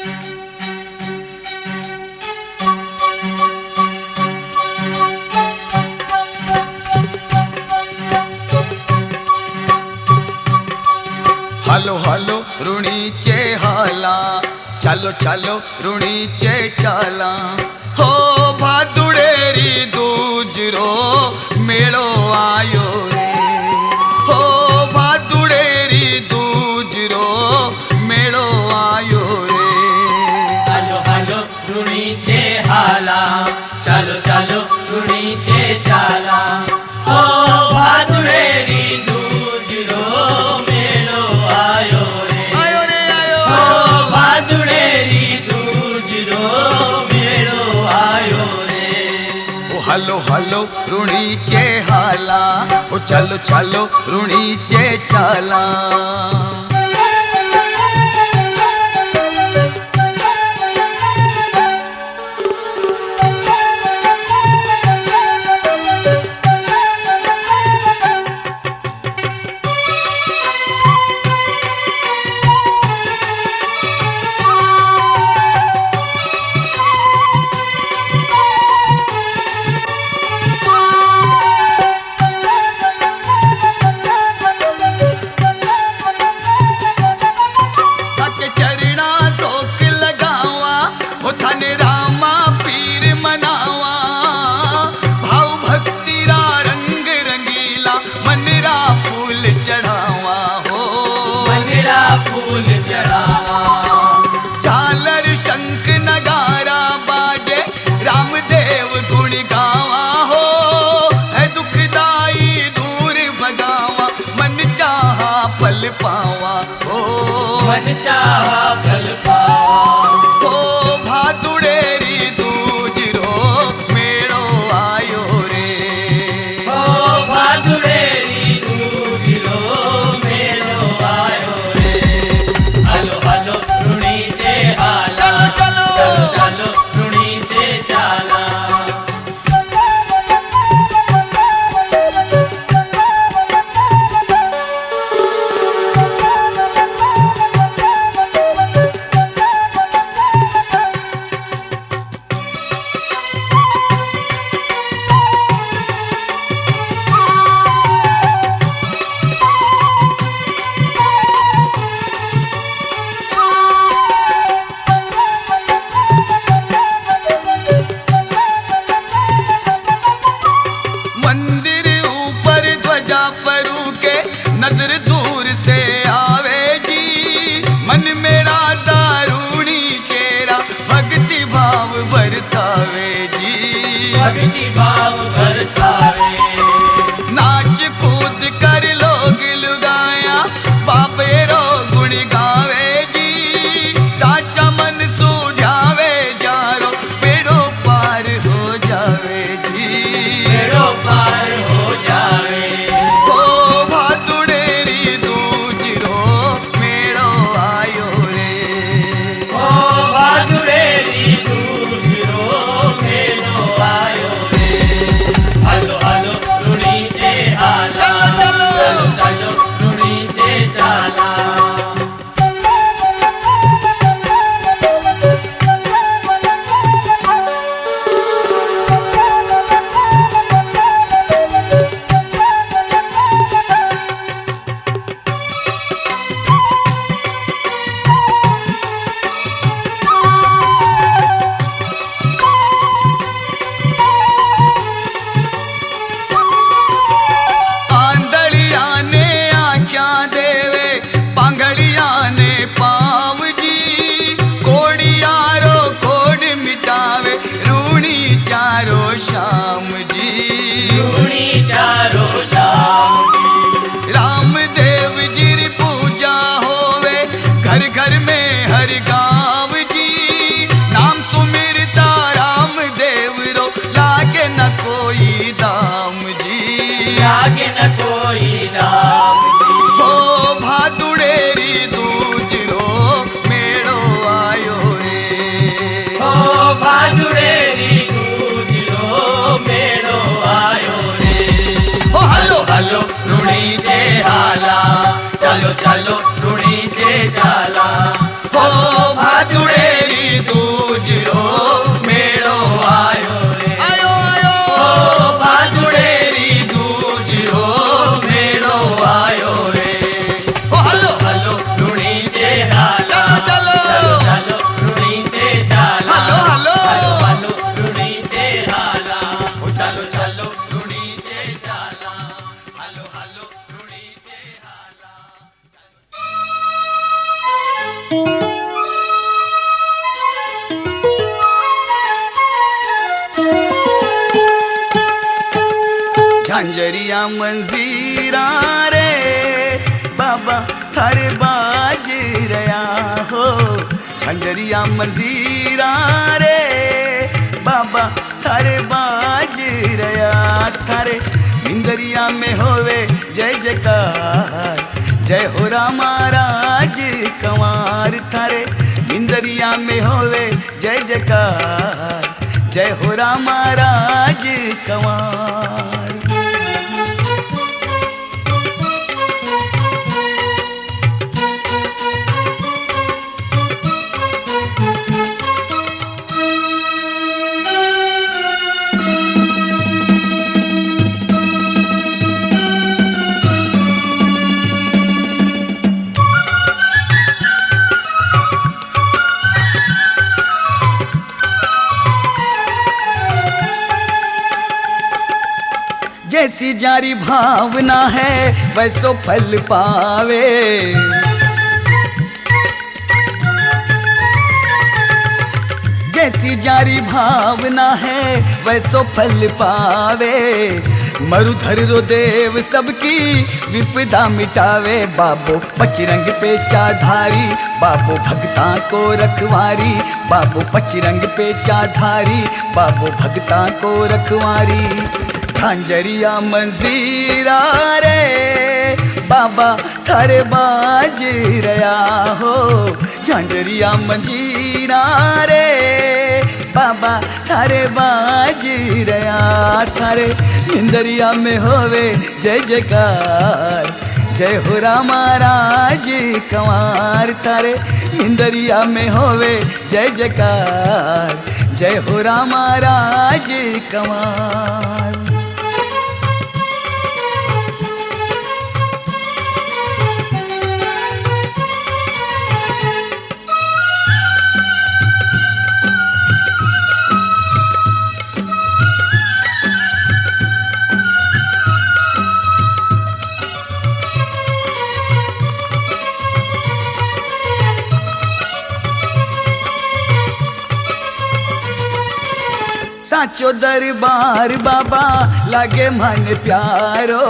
Hello hello ऋणीचे हाला, चालो चालो ऋणीचे चाला। हो भादुडेरी दूजरो मेळो आयो रे। हो भादुडेरी दूजरो मेळो आयो रे। हलो हलो ऋणीचे हाला, चालो चालो ऋणीचे चाला। हो भादुडेरी दूजरो मेळो आयो रे। आयो रे आयो। हो भादुडेरी दूजरो मेळो आयो रे। ओ हलो हलो ऋणीचे हाला, ओ चालो चालो ऋणीचे चाला। चढ़ावा हो मनरा फूल चढ़ावा। झालर शंख नगारा बाजे, रामदेव गुण गावा हो। है दुखदाई दूर भगावा, मन चाहा फल पावा हो। मन चाहा फल पावा। हो भादुडेरी दूजरो मेळो आयो रे। हो भादुडेरी नजर दूर से आवे जी, मन मेरा दारूणी चेहरा भक्ति भाव बरसावे जी। भक्ति भाव बरसावे। नाच कूद कर लोग लुगाया, बापेरो गुण गावे जी। साचा मन सूझावे जारो, बेड़ो पार हो जावे जी। बेड़ो पार हो जावे। श्याम जी ऋणी चारो श्याम जी। रामदेव जी री पूजा होवे घर घर में हर गाँव जी। नाम सुमिरता रामदेव रो लागे न कोई दाम जी। लागे न कोई दाम जी। हो भादुडेरी दूजरो मेळो आयो रे। हो भादुडेरी मेळो आयो रे। हो हलो हलो ऋणीचे हाला, चालो चालो ऋणीचे चाला। हो भादुडे झांझरिया मंजीरा रे बाबा थारे बाज रया हो। झांझरिया मंजीरा रे बाबा थारे बाज रया थारे इंदरिया में होवे जय जयकार जय हो रामा राज कंवार थारे इंदरिया में होवे जय जयकार जय हो रामा राज कंवार। जैसी जारी भावना है वैसो फल पावे। जैसी जारी भावना है वैसो फल पावे। मरुधर रो देव सबकी विपदा मिटावे। बाबो पचरंग पे चाधारी बाबो भगता को रखवारी। बाबो पचरंग पे चाधारी बाबो भगता को रखवारी। झांझरिया मंजीरा रे बाबा थारे बाज रया हो। झांझरिया मंजीरा रे बाबा थारे बाज रया थारे इंदरिया में होवे जय जयकार जय हो रामा राज कंवार थारे इंदरिया में होवे जय जयकार जय हो रामा राज कंवार। साचो दरबार बाबा लागे मन प्यारो।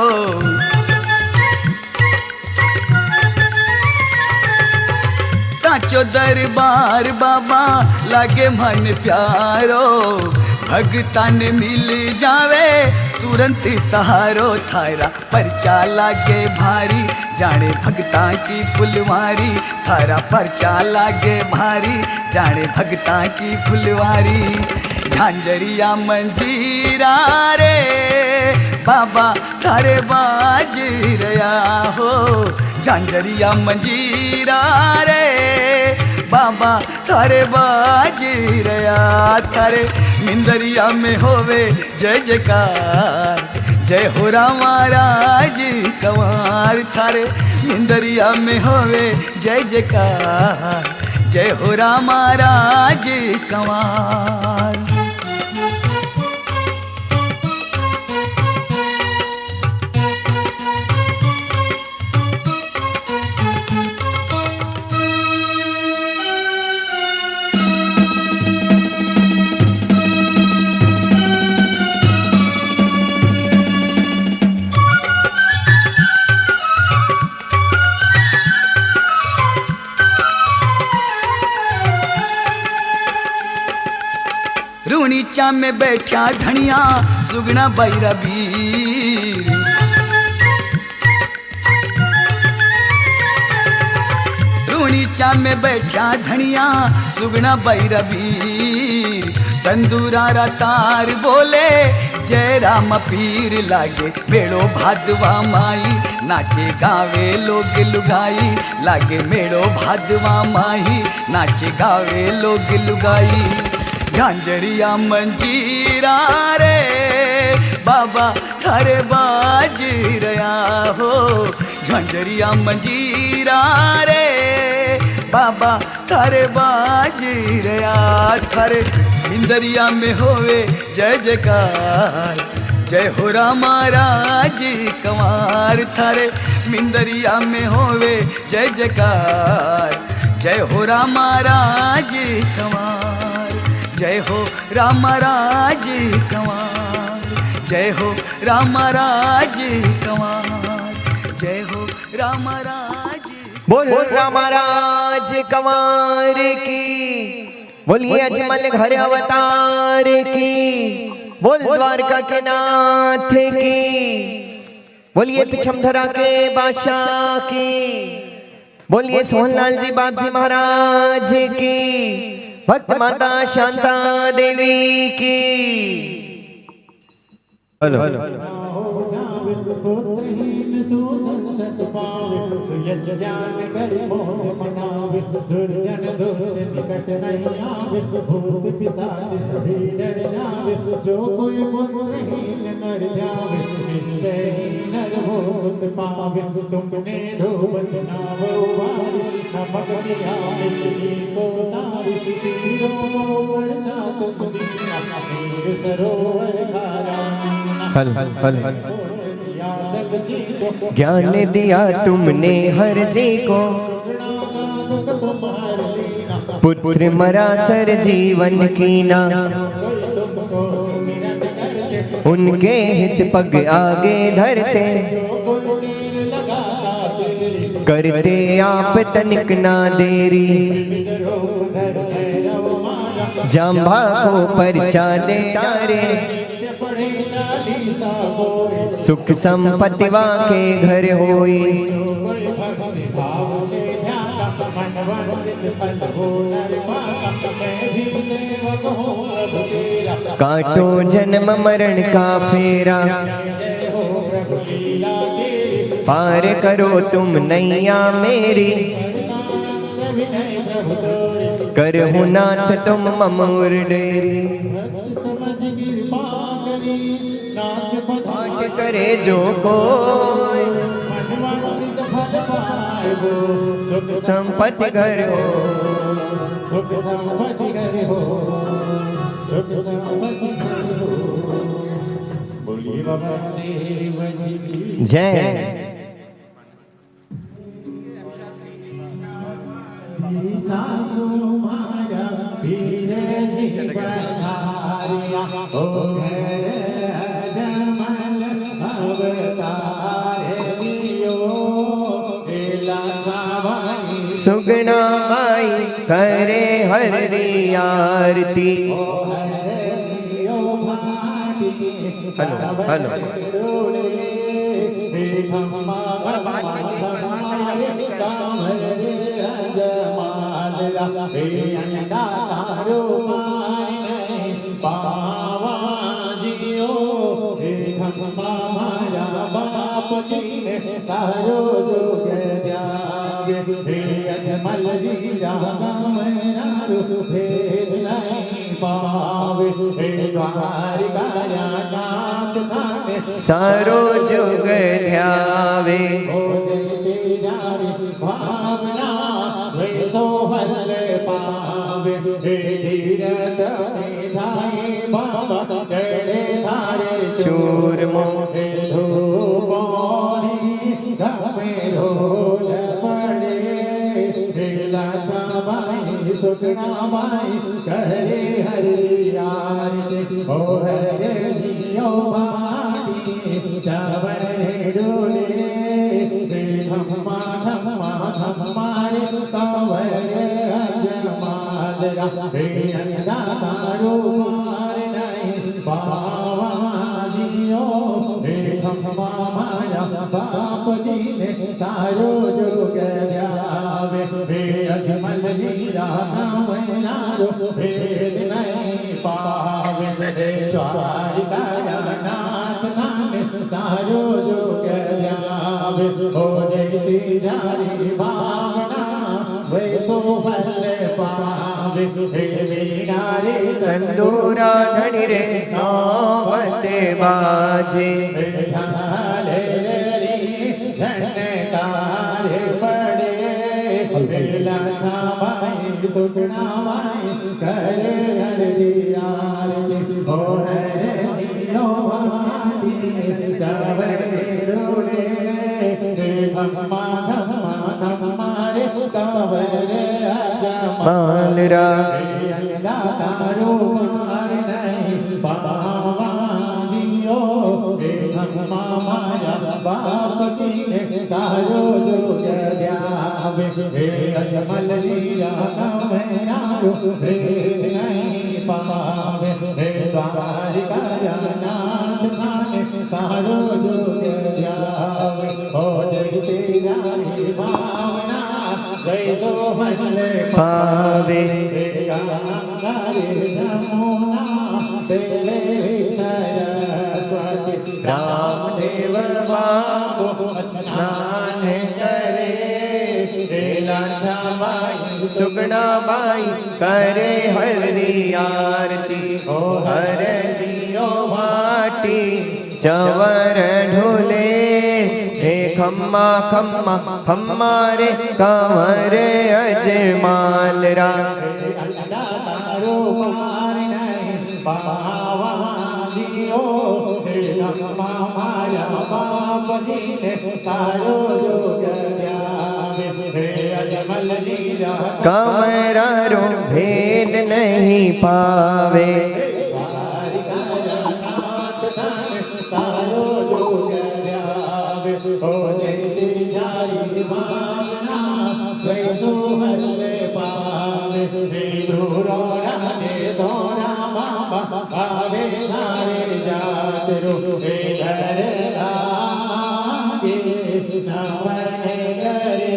साचो दरबार बाबा लागे मन प्यारो। भगतान मिल जावे तुरंत सहारो। थारा परचा लागे भारी जाने भगता की फुलवारी। थारा परचा लागे भारी जाने भगता की फुलवारी। झांझरिया मंजीरा रे बाबा थारे बाज रया हो। झांझरिया मंजीरा रे बाबा थारे बाज रया थारे इंदरिया में होवे जय जयकार जय हो रामा राज कंवार थारे इंदरिया में होवे जय जयकार जय हो रामा राज कंवार। रूणीचा में बैठा धनिया सुगना बैरबी। रूणीचा में बैठा धनिया सुगना बैरबी। तंदूरारा तार बोले जय राम पीर लागे मेड़ो भादवा माई। नाचे गावे लोग लुगाई लागे मेड़ो भादवा माई। नाचे गावे लोग लुगाई। झांझरिया मंजीरा रे बाबा थारे बाज रया हो। झांझरिया मंजीरा रे बाबा थारे बाज रया थारे इंदरिया में होवे जय जयकार जय हो रामा राज कंवार थारे मिंदरिया में होवे जय जयकार जय हो रामा राज कंवार जय हो रामा राज कंवार जय हो राम राज कंवर, जय हो राम राज। बोल राम राज कंवर की, बोलिए अजमल घर अवतार की, बोल द्वारका के नाथ की, बोलिए पिछमधरा के बादशाह की, बोलिए सोहनलाल जी बाप जी महाराज की, भक्त माता शांता देवी की। हेलो पुत्रहीन सुसंसत पावे, सुयस ज्ञान कर मोह मनावे, दुर्जन दुष्ट निकट नहीं आवे, भूत पिशाच सभी डर जावे, जो कोई पुत्रहीन नर जावे, निश्चय ही नर हो सुख पावे। तुमने ढोबत नाव उबारी, नमक पिया मिश्री को सारी, तीरों वर्षा तुम दीना, नीर सरोवर खारा मीना। ज्ञान दिया तुमने हर जी को, पुत्र मरा सर जीवन कीना, उनके हित पग आगे धरते, करते आप तनिक ना देरी, जांभा को परचा दे डारे, सुख संपत्ति के घर होई, काटो जन्म मरण का फेरा, पार करो तुम नैया मेरी, करहु नाथ तुम ममोर डेरी। पाठ करे जो कोई, सुख संपत्ति घर हो, सुख संपत्ति घर हो, सुख संपत्ति घर हो। बोलिए बाबा देव जी की जय। सासु मारा वीर जी पधारिया, ओ अजमल अवतार दियो, सुगना माई करे हरि आरती। हेलो हेलो सारो जोग जावे, हे अजमल जी राम नारो भेद नहीं पावे, हे द्वारिका नाथ थाने सारो जुग ध्यावे। हो जैसे जारी भावना वे सोहल पावे, हे धीरथ धाई बाबा चढ़े धारे चूरमो, हे धूपोरी धमे रोल पड़े, हे लाछा बाई सुखना बाई करे हरि आरती, ओ हरे जियो बाटी चावरे डोले, हे धम्मा धम्मा धम्मारे कंवरे अजमालरा, हे अन्नदातारो मार नहीं पावा जियो, हे धम्मा माया बाप जी ने सारो जोग ध्यावे, हे अजमल जी राम नारो भेद नहीं पावे, हे द्वारिका नाथ थाने सारो जोग ध्यावे, हो जैसी जारी भावना वैसो फल पावे, हे वीणारे तंदूरा धनी रे नावते बाजे, झाले रे झनकार पड़े, लाछा बाई सुखना बाई करे हरि आरती, हो हरे जियो बाटी चावरे डोले, हे धम्मा धम्मा धम्मारे कंवरे मालरा, अन्नदातारो मार नहीं पावा जियो, ब्रह्मा माया बाप की ने सारो जुग ध्यावे हे अजमल लीला कमनारो भेद नहीं पावे हे द्वारिका नाथ माने सारो जुग ध्यावे हो जैसे जानी भावना जैसो फल पावे गंगारे जमुना देवे सरस्वती रामदेव बाबू स्नान करे लाछा बाई सुगना बाई करे हरि आरती ओ हर जियो माटी चवर ढोले हे खम्मा खम्मा खम्मा रे कंवर अजमाल रा तारो पार नहीं पावा दियो हे खम्मा माया बाप जी ने सारो योग ध्यावे हे अजमल लीला कमरा रो भेद नहीं पावे सारो योग ध्यावे हो जैसे जारी भावना वैसो हल्ले पावे हे दूरो राधे सोना बाबा भावे सारे जात रो हे धर लागे नवने करे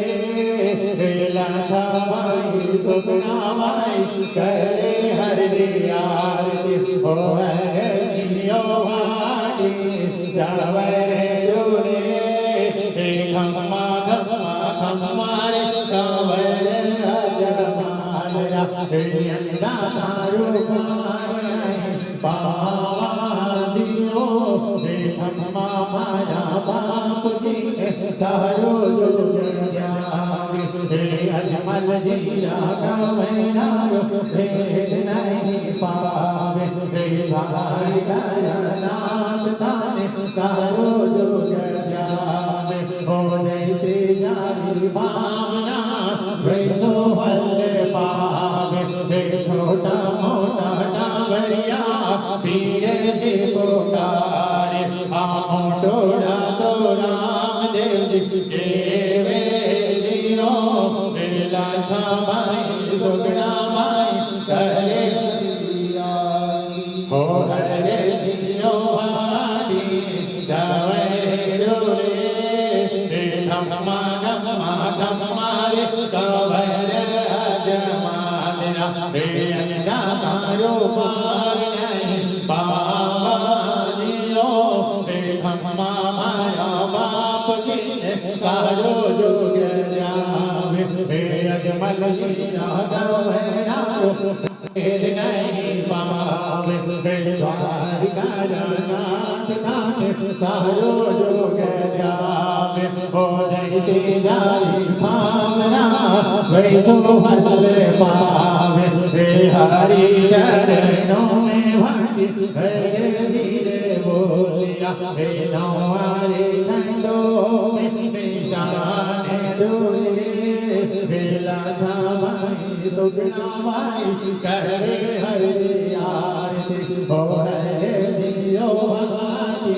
हे लाछा बाई सुगना बाई करे हर आरती हो है जियो वाली जावरे रे हे खम्मा खम्मा खम्मा रे कंवर अजमाल रा हे अंदा तारो पावा दियो हे खम्मा माया बाप जी ने सारो योग ध्यावे हे अजमल लीला कमनारो भेद नहीं पावे हे द्वारिका नाथ ताने सारो योग ध्यावे हो जैसे जारी भावना वैसो हल पावे हे छोटा मोटा डांगरिया पीर से पुकारे हम टोड़ा तो रामदेव जी के वेलियो बेला छाई सुगना माई करे हो हरे जियो वाली जावे डोले हे धम्मा धम्मा धम्मा रे कंवर अजमाल रा हे अंदा तारो पार नहीं पावा दियो हे धम्मा माया बाप जी ने सारो योग ध्यावे हे अजमल लीला कमनारो भेद नहीं पावे हे द्वारिका नाथ ताने सारो योग ध्यावे हो जैसे जारी भावना वैसो फल पावे हे हरि शरणों में भागी धीरे धीरे बोलिया हे नौवारे नंदो में निशान डोले हे लाछा बाई सुगना बाई करे हरि आरती हो हरे जियो वाली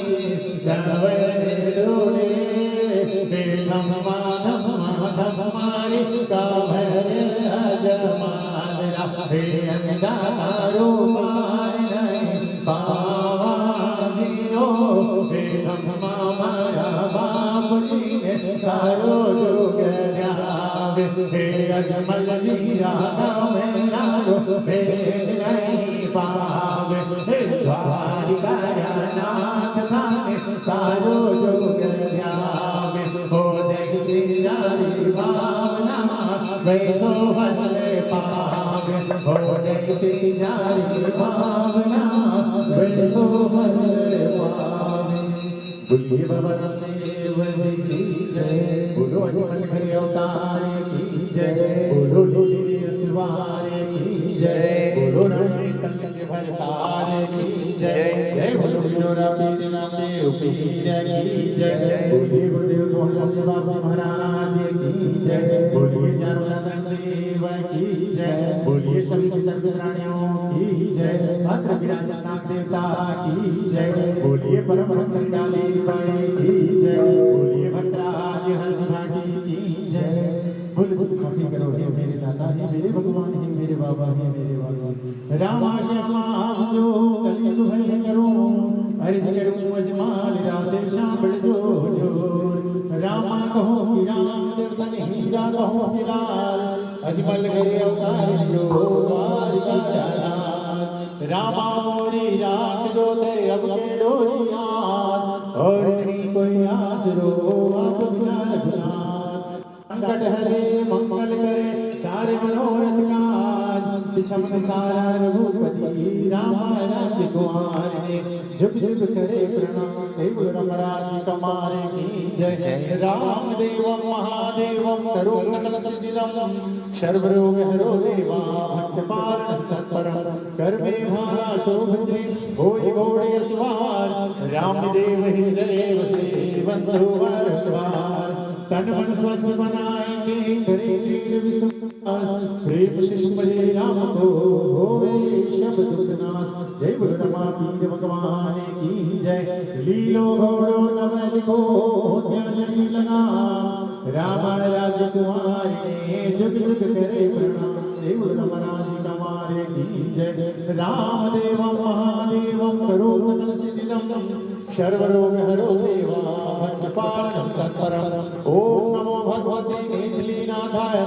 जवरे डोले हे धम्मा धम्मा धम्मा रे कंवर अजमाल रा हे अंदा तारो पार नहीं पावा दियो हे धम्मा माया बाप जी ने सारो योग ध्यावे हे अजमल लीला कमनारो भेद नहीं पावे हे द्वारिका नाथ ताने सारो योग ध्यावे हो जैसे जारी भावना वैसो फल पावे हो जैसे जारी भावना वैसो फल पावे बुद्धि भवन देव की जय बोलो अजमल खरे अवतार की जय बोलो लीली सवार की जय बोलो रानी तंग के भरतार की जय जय बोलो बिनोरा पीर नामदेव पीर की जय बोलिए गुरुदेव सोहन बाबा महाराज की जय बोलिए जाननाथ देव की जय बोलिए सभी पितर पितराणियों की जय भद्र विराजनाथ देवता की जय बोलिए परम भक्त डाली बाई की जय, बोलिए भद्राज हंस भाटी की जय। बोल काफी करो हे मेरे दाता, हे मेरे भगवान, हे मेरे बाबा, हे मेरे बाबा। रामा श्यामा जो कली दुहै करो, अर्ज करूं अजमाल राधे श्याम जो जोर। रामा कहो कि राम देवतन, हीरा कहो कि लाल, अजमल करे अवतार जो द्वार का लाल। रामा मोरी राख जो दे अब के डोरिया, और नहीं कोई आसरो आप बिना रघुनाथ। संकट हरे मंगल करे सारे मनोरथ काज, बिछमन सारा रघुपति रामा राज्य कुमार ने। झुक झुक करे प्रणाम देव रमराज कमारे की जय। राम देवम महादेवम करो सकल सिद्धिदम, सर्व रोग हरो देवा भक्त पालन तत्परम। कर में भाला शोभित्री होई घोड़े सवार, राम देव हृदय वसे बंधु बारंबार। तन मन स्वच्छ बनाएंगे करे दृढ़ विश्वास, प्रेम शिशु भजे राम को होवे शब्द दुख नाश। जय बोलो रमा पीर भगवान की जय। लीलो घोड़ो नवल को ध्यान लगा, रामा राजकुमार ने जुग जुग करे प्रणाम। देव रमराज कमारे की जय। राम देवम महादेवम करो सकल सिद्धिदम, सर्व रोग हरो देवा भक्त पालनम तत्परम। ओम नमो भगवते नेत्रलीनाथाय,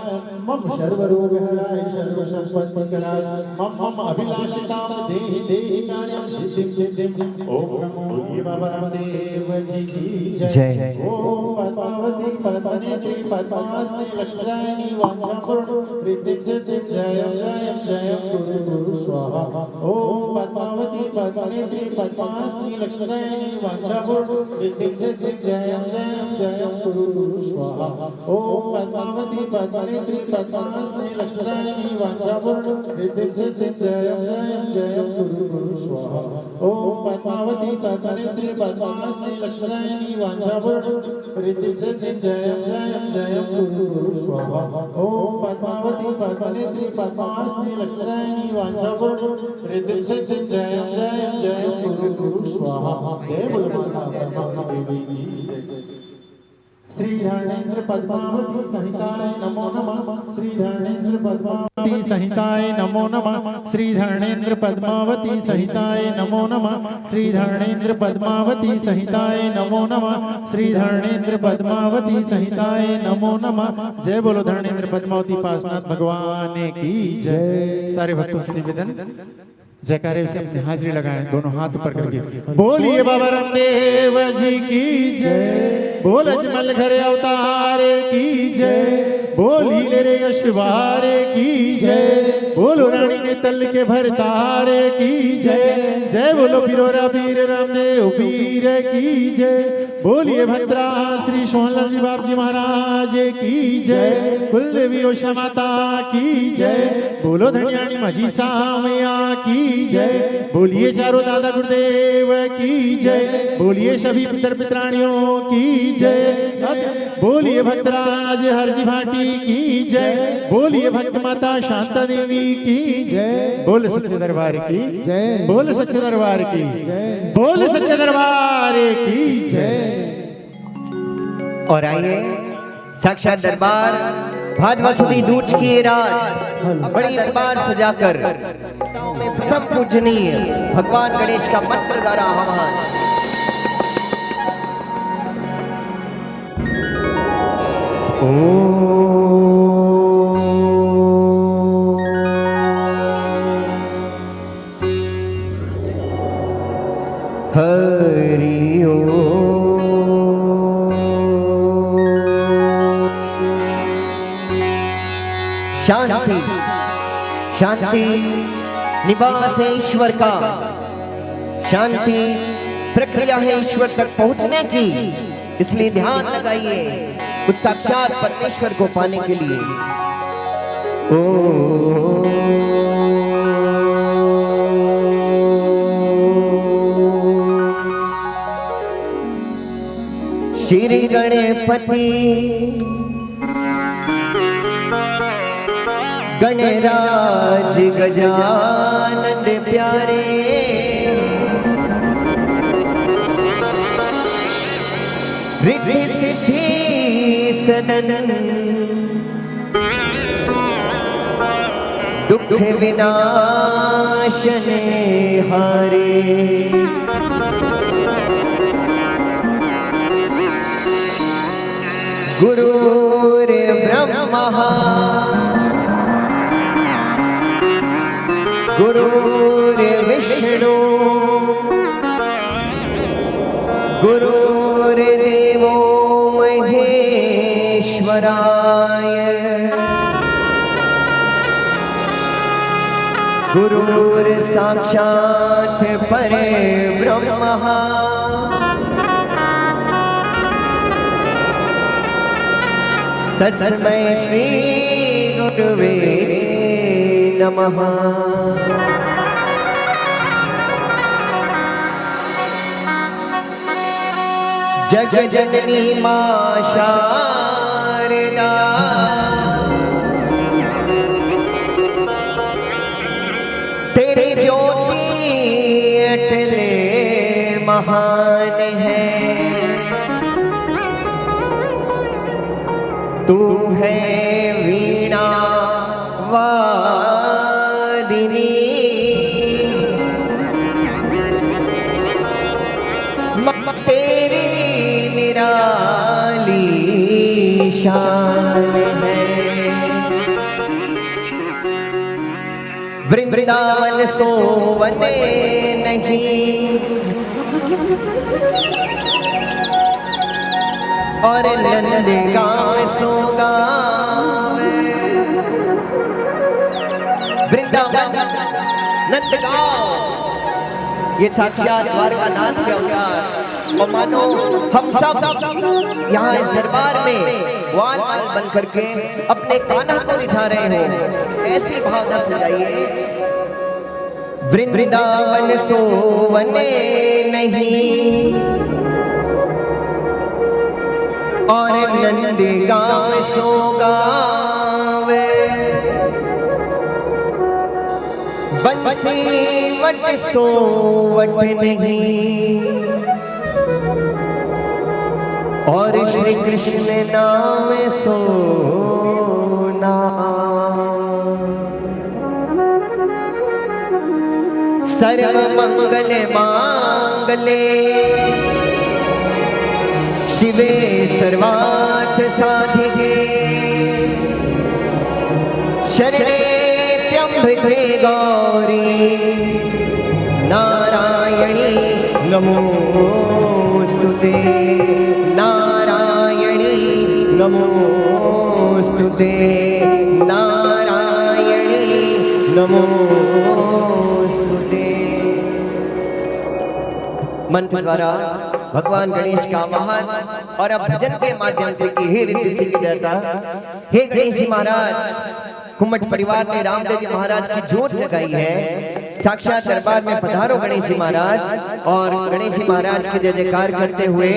मम सर्व रोग हराय सर्व संपत्ति कराय। मम मम अभिलाषिताम देहि देहि कार्यम सिद्धिम सिद्धिम। ओम नमो देवावरम देव जी की जय। ओम पद्मावती पद्मनेत्री पद्मासनी लक्ष्मीदायिनी वाञ्छापूर्ण रिद्धिं सिद्धिं जयं जयं जयं गुरु गुरु स्वाहा। ओम पद्मावती पद्मनेत्री पद्मासनी लक्ष्मीदायिनी वाञ्छापूर्ण रिद्धिं सिद्धिं जयं जयं जयं गुरु गुरु स्वाहा। ओम पद्मावती पद्मनेत्री पद्मासनी लक्ष्मीदायिनी वाञ्छापूर्ण रिद्धिं सिद्धिं जयं जयं जयं गुरु गुरु स्वाहा। ओम पद्मावती पद्मनेत्री पद्मासनी लक्ष्मीदायिनी वाञ्छापूर्ण रिद्धिं सिद्धिं जयं जयं जयं गुरु गुरु स्वाहा। ओम पद्मावती पद्मनेत्री पद्मासनी लक्ष्मीदायिनी वाञ्छापूर्ण रिद्धिं सिद्धिं जयं जयं जयं गुरु गुरु स्वाहा। जय बोलो माता पद्मा देवी की जय। श्री धर्मेंद्र पद्मावती संहिताय नमो नमः। श्री धर्मेंद्र पद्मावती संहिताय नमो नमः। श्री धर्मेंद्र पद्मावती संहिताय नमो नमः। श्री धर्मेंद्र पद्मावती संहिताय नमो नमः। श्री धर्मेंद्र पद्मावती संहिताय नमो नमः। जय बोलो धर्मेंद्र पद्मावती पार्श्वनाथ भगवान की जय। सारे भक्तों से निवेदन जयकारे से अपनी हाजिरी लगाएं, दोनों हाथ ऊपर करके बोलिए बाबा रामदेव जी की जय। बोल अजमल घर अवतार की जय। बोली ले रे यशवारे की जय। बोलो रानी ने तल के भरतारे की जय। जय बोलो पिरोरा पीर रामदेव पीर की जय। बोलिए भद्रा श्री सोहनलाल जी बाप जी महाराज की जय। कुलदेवी उषा माता की जय। बोलो धनियाणी माझी सामया की जय। बोलिए चारों दादा गुरुदेव की जय। बोलिए सभी पितर पितराणियों की जय। बोलिए भद्राज हरजी भाटी की जय। बोलिए भक्त माता शांता देवी की जय। बोल सच्चे दरबार की जय। बोल सच्चे दरबार की जय। बोल सच्चे दरबार की जय। और आइए साक्षात दरबार भादवा सुदी दूज की रात बड़ी दरबार सजाकर में प्रथम पूजनीय भगवान गणेश का मंत्र द्वारा आह्वान। हरि ओम। शांति शांति निवास है ईश्वर का। शांति प्रक्रिया है ईश्वर तक पहुंचने की, इसलिए ध्यान लगाइए उस साक्षात परमेश्वर को पाने के लिए। श्री गणपति गणराज गजानन प्यारे, नदन दुख विनाशने हारे गुरुर्ब्रह्मा गुरुर्विष्णु गुरुर्देवो महेश्वराय गुरुर्साक्षात् परब्रह्मः तस्मै श्री गुरुवे नमः। जग जननी मां शारदा तेरी ज्योति अटले महान है, तू है वीणा वादिनी तेरी निराली शान है। वृंदावन सोवने नहीं और नंद गाँव सो गाँव। वृंदावन नंदगांव ये साक्षात द्वारकानाथ के अवतार, और मानो हम सब यहाँ इस दरबार में वाल वाल बन करके अपने कान्हा को रिझा रहे हो, ऐसी भावना सजाइए। वृंदावन सोवने नहीं और नंदगांव सो गावे, बंसी वट सो वट नहीं और श्री कृष्ण नाम सो नाम। सर्व मंगल मांगले शिवे सर्वार्थ साधिके, शरणे त्र्यंबके गौरी नारायणी नमोस्तुते, नारायणी नमोस्तुते, नारायणी नमोस्तुते। मंत्र द्वारा भगवान गणेश का आवाहन और अब भजन के माध्यम से की हे रिद्धि सिद्धि दाता, हे गणेश जी महाराज, कुम्मट परिवार ने रामदेव जी महाराज की जोत जगाई है। साक्षात दरबार में पधारो गणेश जी महाराज, और गणेश जी महाराज की जय जयकार करते हुए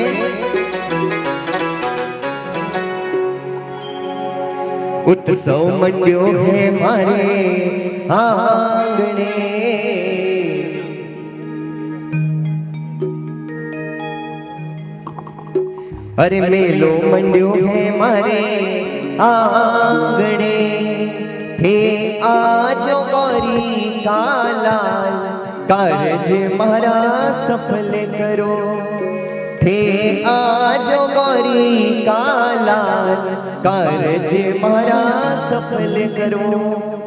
उत्सव मंड्यो है मारे आंगणे, अरे मेलो मंड्यो है मारे आंगणे, थे आजो गौरी का लाल, कारज मारा सफल करो। थे आजो गौरी का लाल, कारज मारा सफल करो।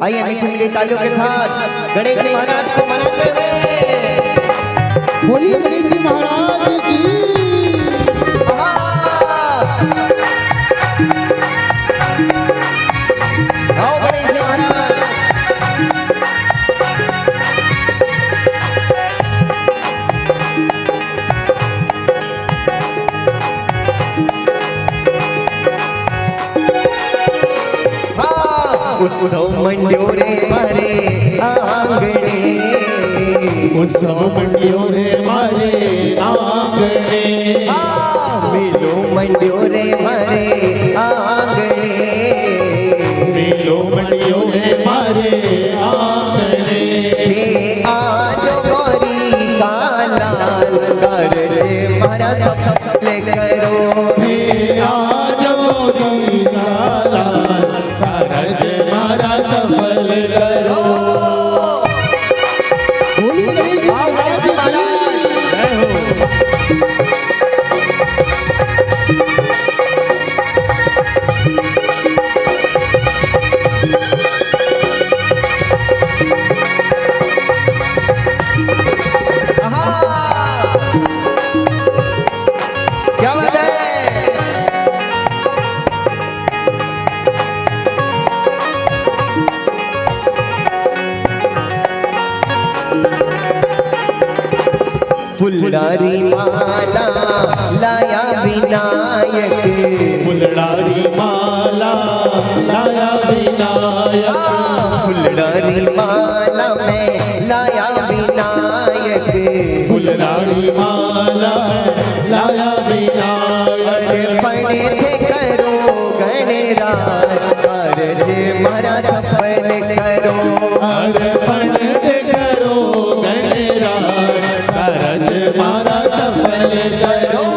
आइए मीठी मीठी तालियों के साथ गणेश जी महाराज को मनाते हुए बोलिए गणेश जी महाराज की। आओ गणेश जी महाराज। उत्सव मंड्यो रे मारे आंगणे, उत्सव मंड्यो रे मारे आंगणे, मेलो मंड्यो रे मारे आंगणे, मेलो मंड्यो रे मारे आंगणे, हे आजो गौरी का लाल, कारज मारा सफल करो। हे आजो गौरी फुलडारी माला लाया विनायक, फुलडारी माला लाया विनायक, फुलडारी माला में लाया विनायक, फुलडारी माला लाया विनायक। पढ़े थे करो गणराज कारज मारा सफल करो, अरे पढ़ते करो गणराज कारज मारा सफल करो।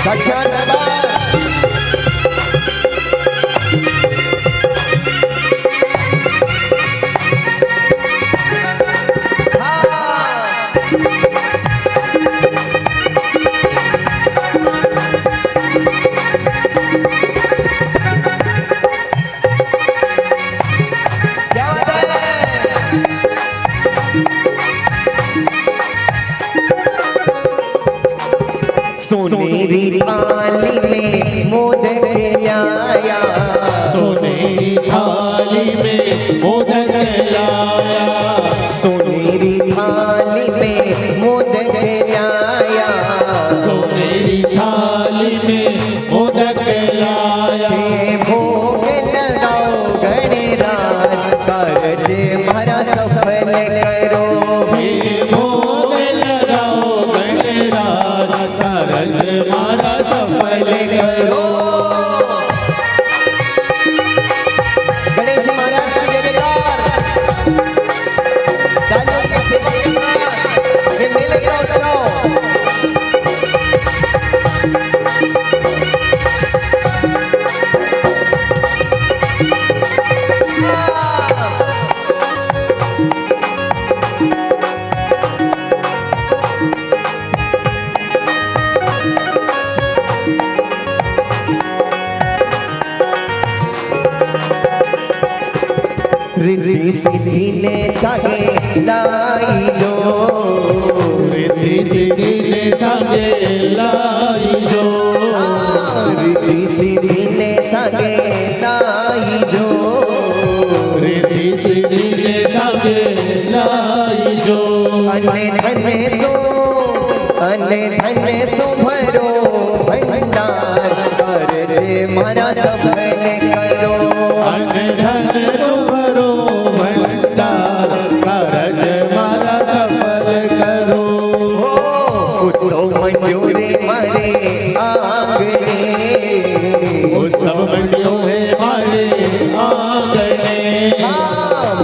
साक्षात दरबार सोनेरी थाली में मोदक लाया, सोनेरी थाली में मोदक लाया, सोनेरी थाली में मोदक लाया, सोनेरी थाली में मोदक लाया। भोग लगाओ गणराज कारज मारा सफल करो, भोग लगाओ गणराज कारज मारा सफल करो। गणेश महाराज की जयकार, तालियों के सेवा के साथ ये मेले का उत्सव। रिद्धि सिद्धि ने सागे लाई जो, रिद्धि सिद्धि ने सागे लाई जो, रिद्धि सिद्धि ने सागे लाई जो, रिद्धि सिद्धि ने सागे लाई जो। अन्य धन्य सो भरो भंडार कारज मारा सफल करो, अन्य धन सुभरो भंडार कारज मारा सफल करो। उत्सव मंजूरे मारे आंगने, उत्सव मंडियों है मारे आंगने,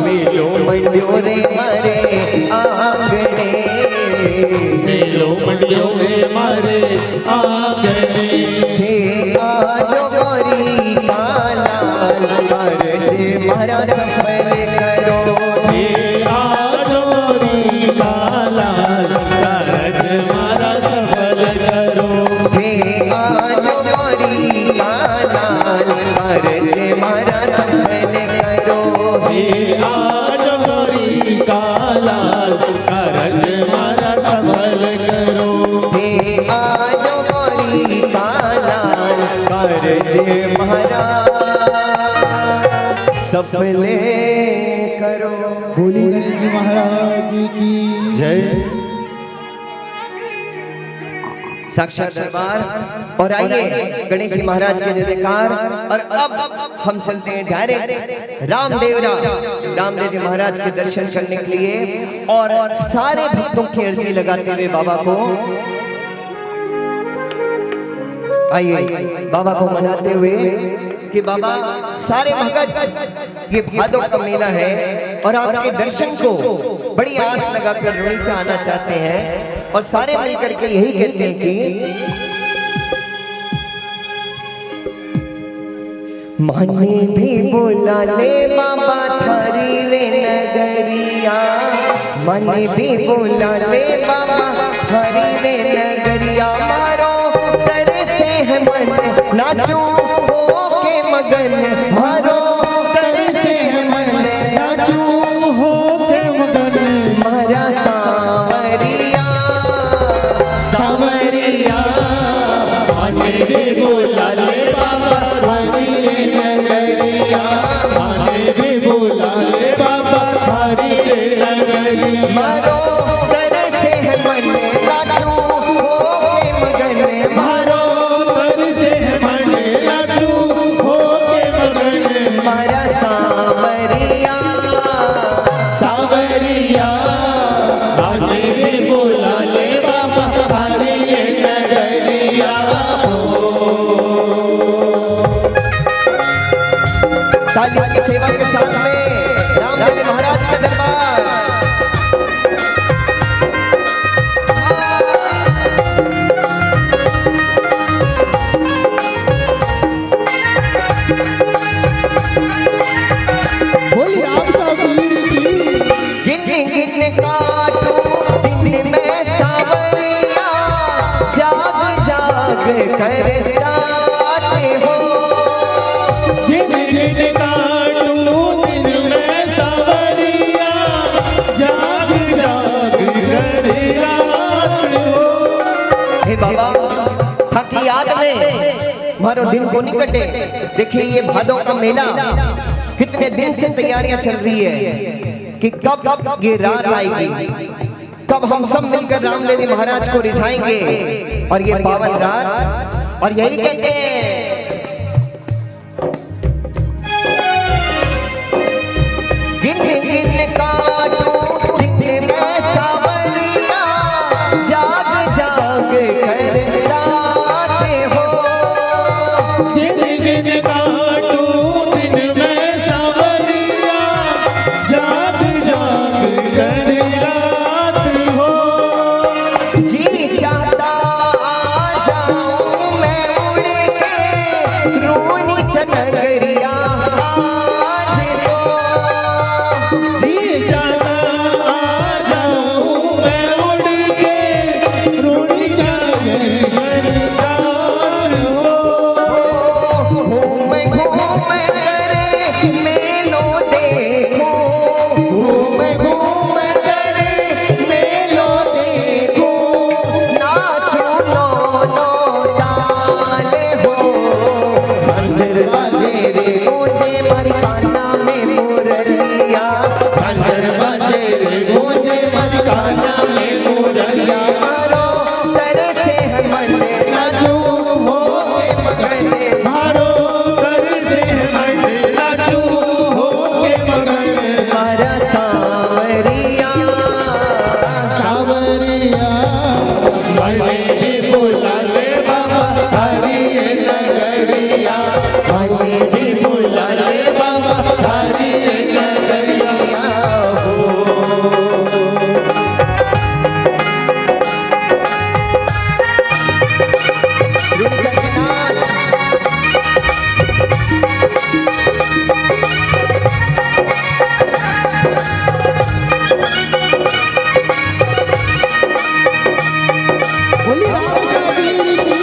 मेलो मंजूरे मारे आंगने, मेलो मंडियों है मारे आंगने। हे आजो गौरी कालाल कारज मारा सफल करो, हे आजोरी कालाल कारज मारा सफल करो। हे आजो गौरी कालाल कारज मारा सफल करो, हे आजोरी कालाल कारज मारा सफल करो। हे आजो गौरी कालाल कारज मारा सफल करो। बोली गणेश जी महाराज की जय। साक्षात दरबार। और आइए गणेश जी महाराज के जयकार। और अब हम चलते हैं डायरेक्ट रामदेव जी महाराज के दर्शन करने के लिए, और सारे भक्तों की अर्जी लगाते हुए बाबा को, आइए बाबा को मनाते हुए कि बाबा सारे भगत ये भादों का मेला है और आपके दर्शन को बड़ी आस लगाकर रुणीचा आना चाहते हैं, और सारे मिलकर के यही कहते हैं कि माने भी बोला ले बाबा थारी रे नगरिया, माने भी बोला ले बाबा थारी रे नगरिया, मारो करे से है मन नाचो हो के मगन, मारो करे से है मन नाचो हो के मगन, मारा सावरिया सावरिया, माने भी बोला ले बाबा थारी रे नगरिया, माने भी बोला ले बाबा थारी रे तालियों की सेवा के साथ में रामदेव महाराज का दरबार। बोली राम सावीर की। गिन गिन काटो दिन में सावरिया, जाग जाग कर राते हो। गिन गिन काटू दिन में सावरिया, जाग जाग कर रात हो। हे बाबा हाँ की याद में मारो दिन को नहीं कटे। देखिए ये भादों का मेला कितने दिन से तैयारियां चल रही है कि कब ये रात आएगी, कब हम सब मिलकर रामदेव महाराज को रिझाएंगे और ये पावन रात। और यही कहते हैं गिन गिन काटो दिन में सावरिया, जाग जाग कर राते हो। गिन गिन काटू दिन में सावरिया, जाग जाग कर रात हो। जी चाहता आ जाऊं मैं उड़ के रोनी चनगरिया आज तो। जी जाना आ जाऊं मैं उड़ के, रोनी जागे गरदार हो। घूम घूम कर मेलो देखो, घूम घूम कर मेलो देखो, नाचो नो ताल हो। झंझर बाजे रे गूंजे मरकाना में मुरलिया, झंझर बाजे रे गूंजे मरकाना में मुरलिया। मारो तरसे है मन नाचो हो मगने, मारो कर से मन नाचू हो के मगन। मारा सावरिया सावरिया भले बुला ले बाबा हरि नगरिया, भले भी बुला ले बाबा हरि नगरिया हो। रुक जगन्नाथ बोली राम सावीर की।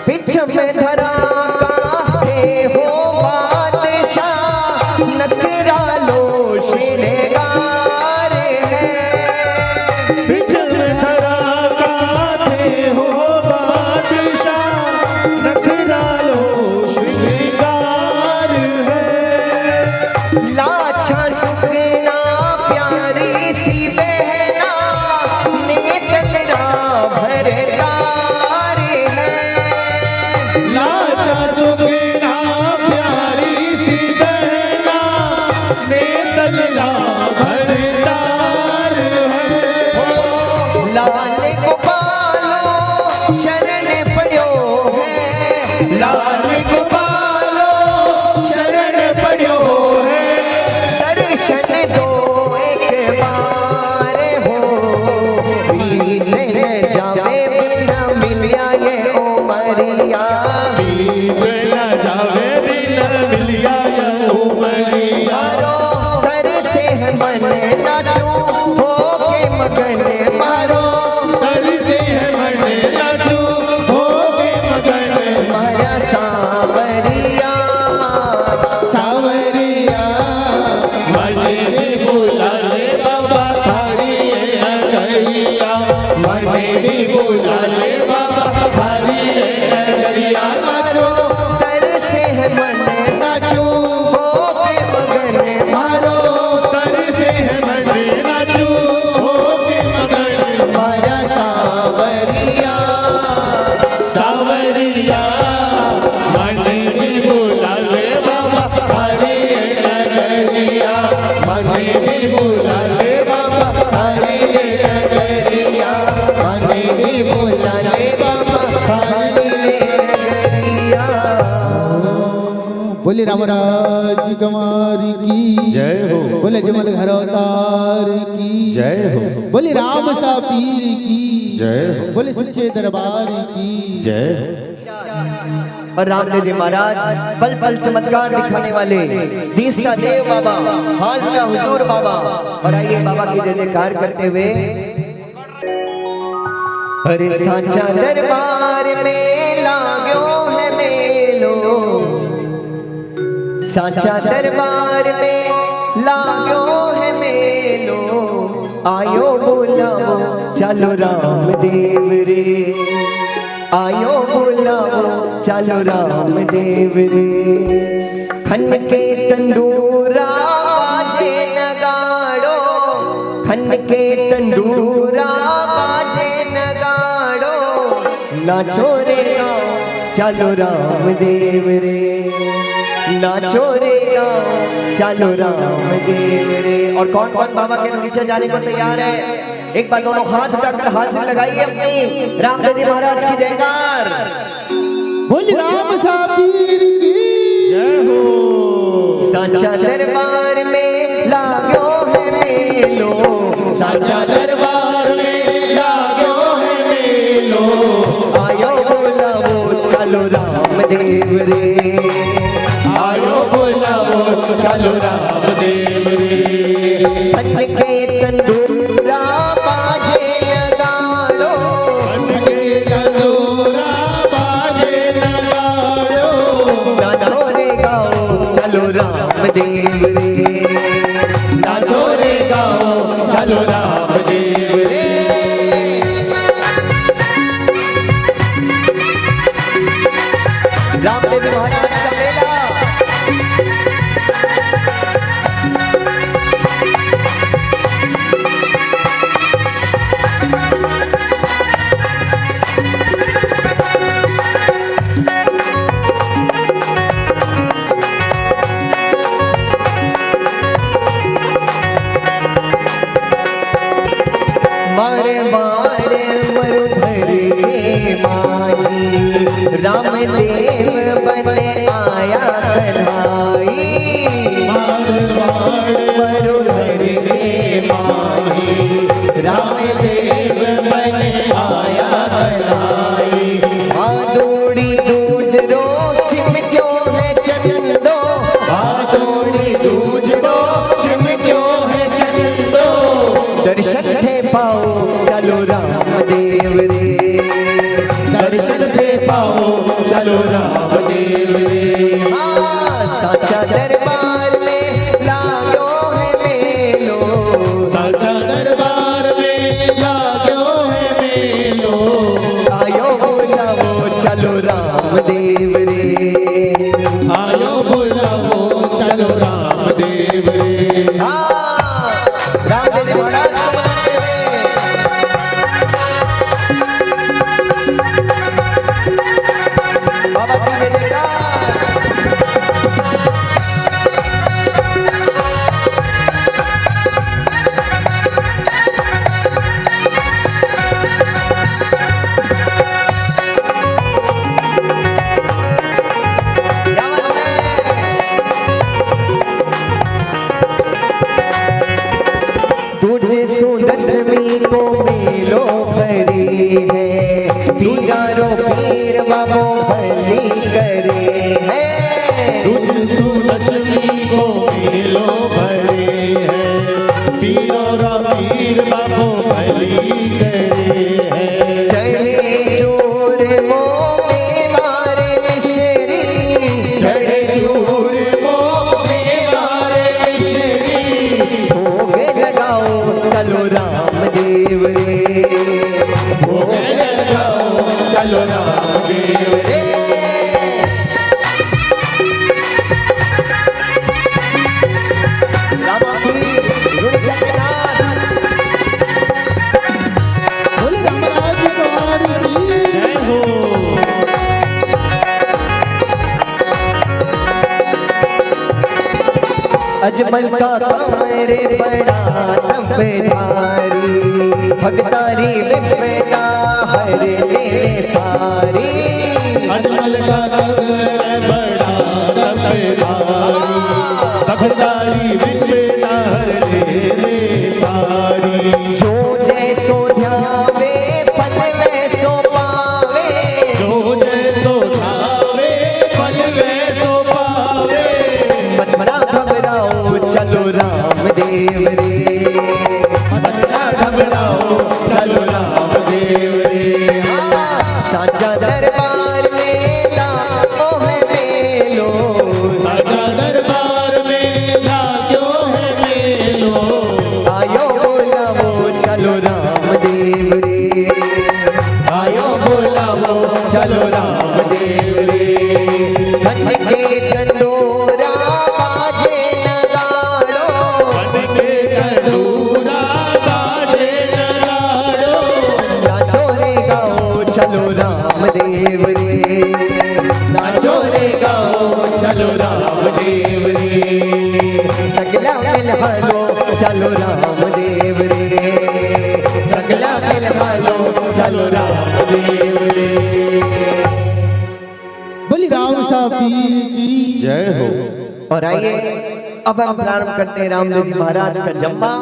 पिछ में धरा काहे हो बादशाह, नखरा लो श्रृंगार है। बिचल धरा काथे हो बादशाह, नखरा लो श्रृंगार है। लाछा सुकना प्यारी सी बहना, नेतलरा भरदार है। लाचा सुगना प्यारी सी बहना, नेतलरा भरदार है। लाल गोपालो शरण पड़ो है, लाल गोपालो शरण पड़ो है। दर्शन दो एक बार हो। वीर न जावे बिना मिलिया ये उमरिया, बीत न जावे बिन मिलिया या उमरिया। मारो तरसे है मन नाचो हो के मगन। मारो तर से है मन नाचू हो के मगन। मारा सा बोले रामराज कुमार की जय हो। बोले जमल घर अवतार की जय हो। बोले राम सा पीर की जय हो। बोले सच्चे दरबार की जय हो। और रामदेव जी महाराज पल पल चमत्कार दिखाने वाले देश का देव बाबा हाजिरा हुजूर बाबा। और आइए बाबा की जय जयकार करते हुए। अरे साचा दरबार में लाग्यो है मेलो, साचा दरबार में लाग्यो है मेलो, आयो बोलावो चलो रामदेव रे, आयो बोलावो चलो रामदेव रे। खन के तंदूरा बाजे नगाड़ो, खन के तंदूरा बाजे नगाड़ो, नाचो रे गाओ चलो रामदेव रे, नाचो रे गाओ चलो रामदेव रे। और कौन कौन बाबा के नीचे जाने को तैयार है? एक बार दोनों हाथ उठाकर हाजिर लगाइए अपनी रामदेव जी महाराज की जयकार। बोले राम सा पीर की जय हो। साचा दरबार में लाग्यो है मेलो, साचा दरबार में लाग्यो है मेलो, आयो बोलावो चलो रामदेव रे, आयो बोलावो चलो रामदेव रे। खन के तंदूरा बाजे नगाड़ो, खन के तंदूरा बाजे नगाड़ो, नाचो रे गाओ चलो रामदेव रे, नाचो रे गाओ चलो रामदेव रे। रामदेव जी महाराज का मेला। मारे मारे मरुधर के माही, रामदेव बने आया कन्हाई। मरुधर के माही, रामदेव बने आया कन्हाई। आदोड़ी दूज रो चिमक्यो है चंदो, आदोड़ी दूज रो चिमक्यो है चंदो, दर्शन थे पाओ चलो रामदेव रे, दर्शन थे पाओ चलो रामदेव रे। हाँ, साचा दरबार में लाग्यो है मेलो, साचा दरबार में लाग्यो है मेलो, आयो बोलावो चलो रामदेव रे, आयो बोलावो चलो रामदेव रे। हाँ, रामदेव जी महाराज को मनाते हुए। बाबा की जय जयकार। क्या बात है? तुझे सुदर्शनी को मिलो भरी है, तीजारो पीर बाबो भली करे है। तुझ सुलक्ष्मी को मिलो भरे है, पीरो पीर बाबो भली करे है। चढ़े चोर मोह में मारे मिश्री, चढ़े चूर मोह में मारे मिश्री, भोग लगाओ चलो रामदेव रे, भोग लगाओ चलो रामदेव रे। रामा पीर गुरु जगन्नाथ। बोले रामराज कुमार की जय हो। अजमल का कमरे बड़ा तबधारी, भगतारी विपदा हर ले सारी। अजमल का बड़ा तपदा साचा दरबार में लाओ है मेलो, साचा दरबार में लाग्यो है मेलो, आयो बोलावो चलो रामदेव रे, आयो बोलावो चलो रामदेव रे, मन के कंडोरा बाजे नगाड़ो, मन के कंडोरा बाजे नगाड़ो, नाचो रे गाओ चलो रामदेव रे, नाचो रे गाओ चलो रामदेव रे, सगला मिलहालो चलो रामदेव रे, सगला मिलहालो चलो रामदेव रे। बोली राम साहब की जय हो। और आइए अब हम प्रारंभ करते हैं रामदेव जी महाराज का जम्मा।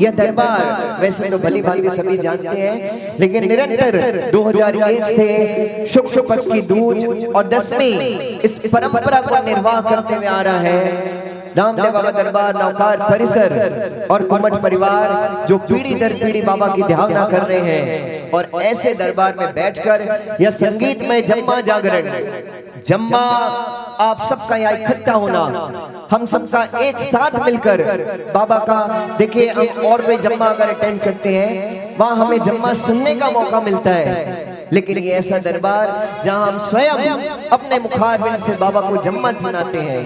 यह दरबार वैसे तो भली भांति सभी जानते हैं, लेकिन निरंतर 2001 से शुक्ल पक्ष की दूज और 10वीं इस परंपरा को निर्वाह करते हुए आ रहा है। रामदेव बाबा दरबार नौकार परिसर और कुमट परिवार जो पीढ़ी दर पीढ़ी बाबा की ध्याना कर रहे हैं, और ऐसे दरबार में बैठकर यह संगीतमय जम्मा जागरण, जम्मा आप सबका यहाँ इकट्ठा होना, हम सबका एक साथ मिलकर बाबा का, देखिए हम और कोई जम्मा अगर अटेंड करते हैं वहाँ हमें जम्मा सुनने का मौका मिलता है, लेकिन ये ऐसा दरबार जहाँ हम स्वयं अपने मुखारबिंद से बाबा को जम्मा सुनाते हैं।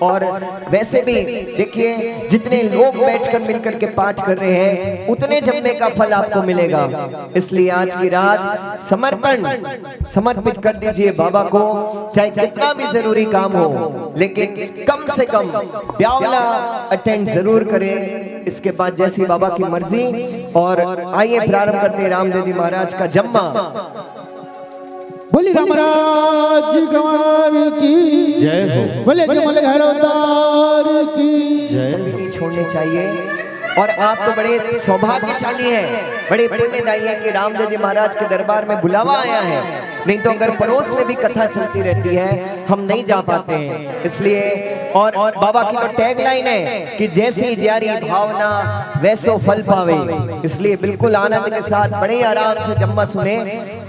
और वैसे भी देखिए जितने लोग बैठकर मिलकर के पाठ कर रहे हैं उतने जम्मे का फल आपको मिलेगा। इसलिए आज की रात समर्पित कर दीजिए बाबा को, चाहे कितना भी जरूरी काम हो, लेकिन कम से कम ब्यावला अटेंड जरूर करें। इसके बाद जैसी बाबा की मर्जी। और आइए प्रारंभ करते हैं रामदेव जी महाराज का जम्मा। बोली रामराज गवार की जय हो। बोले जमल घरोदार की जय नहीं छोड़ने चाहिए। और आप तो बड़े सौभाग्यशाली हैं, बड़े पुण्यदायी हैं कि रामदेव जी महाराज के दरबार में बुलावा आया है, नहीं तो अगर पड़ोस में भी कथा चलती रहती है हम नहीं जा पाते हैं। इसलिए और बाबा की तो टैगलाइन है कि जैसी जारी भावना वैसो फल पावे। इसलिए बिल्कुल आनंद के साथ बड़े आराम से जम्मा सुने,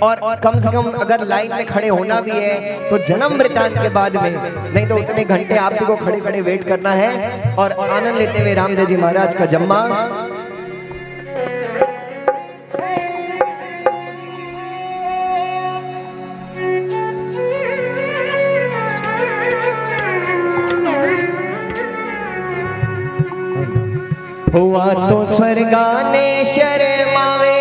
और कम से कम अगर लाइन में खड़े होना भी है तो जन्म वृतांत के बाद में, नहीं तो उतने घंटे आप भी को खड़े खड़े वेट करना है और आनंद लेते हुए रामदेव जी महाराज का जम्मा। हुआ तो स्वर्गाने शर्मावे,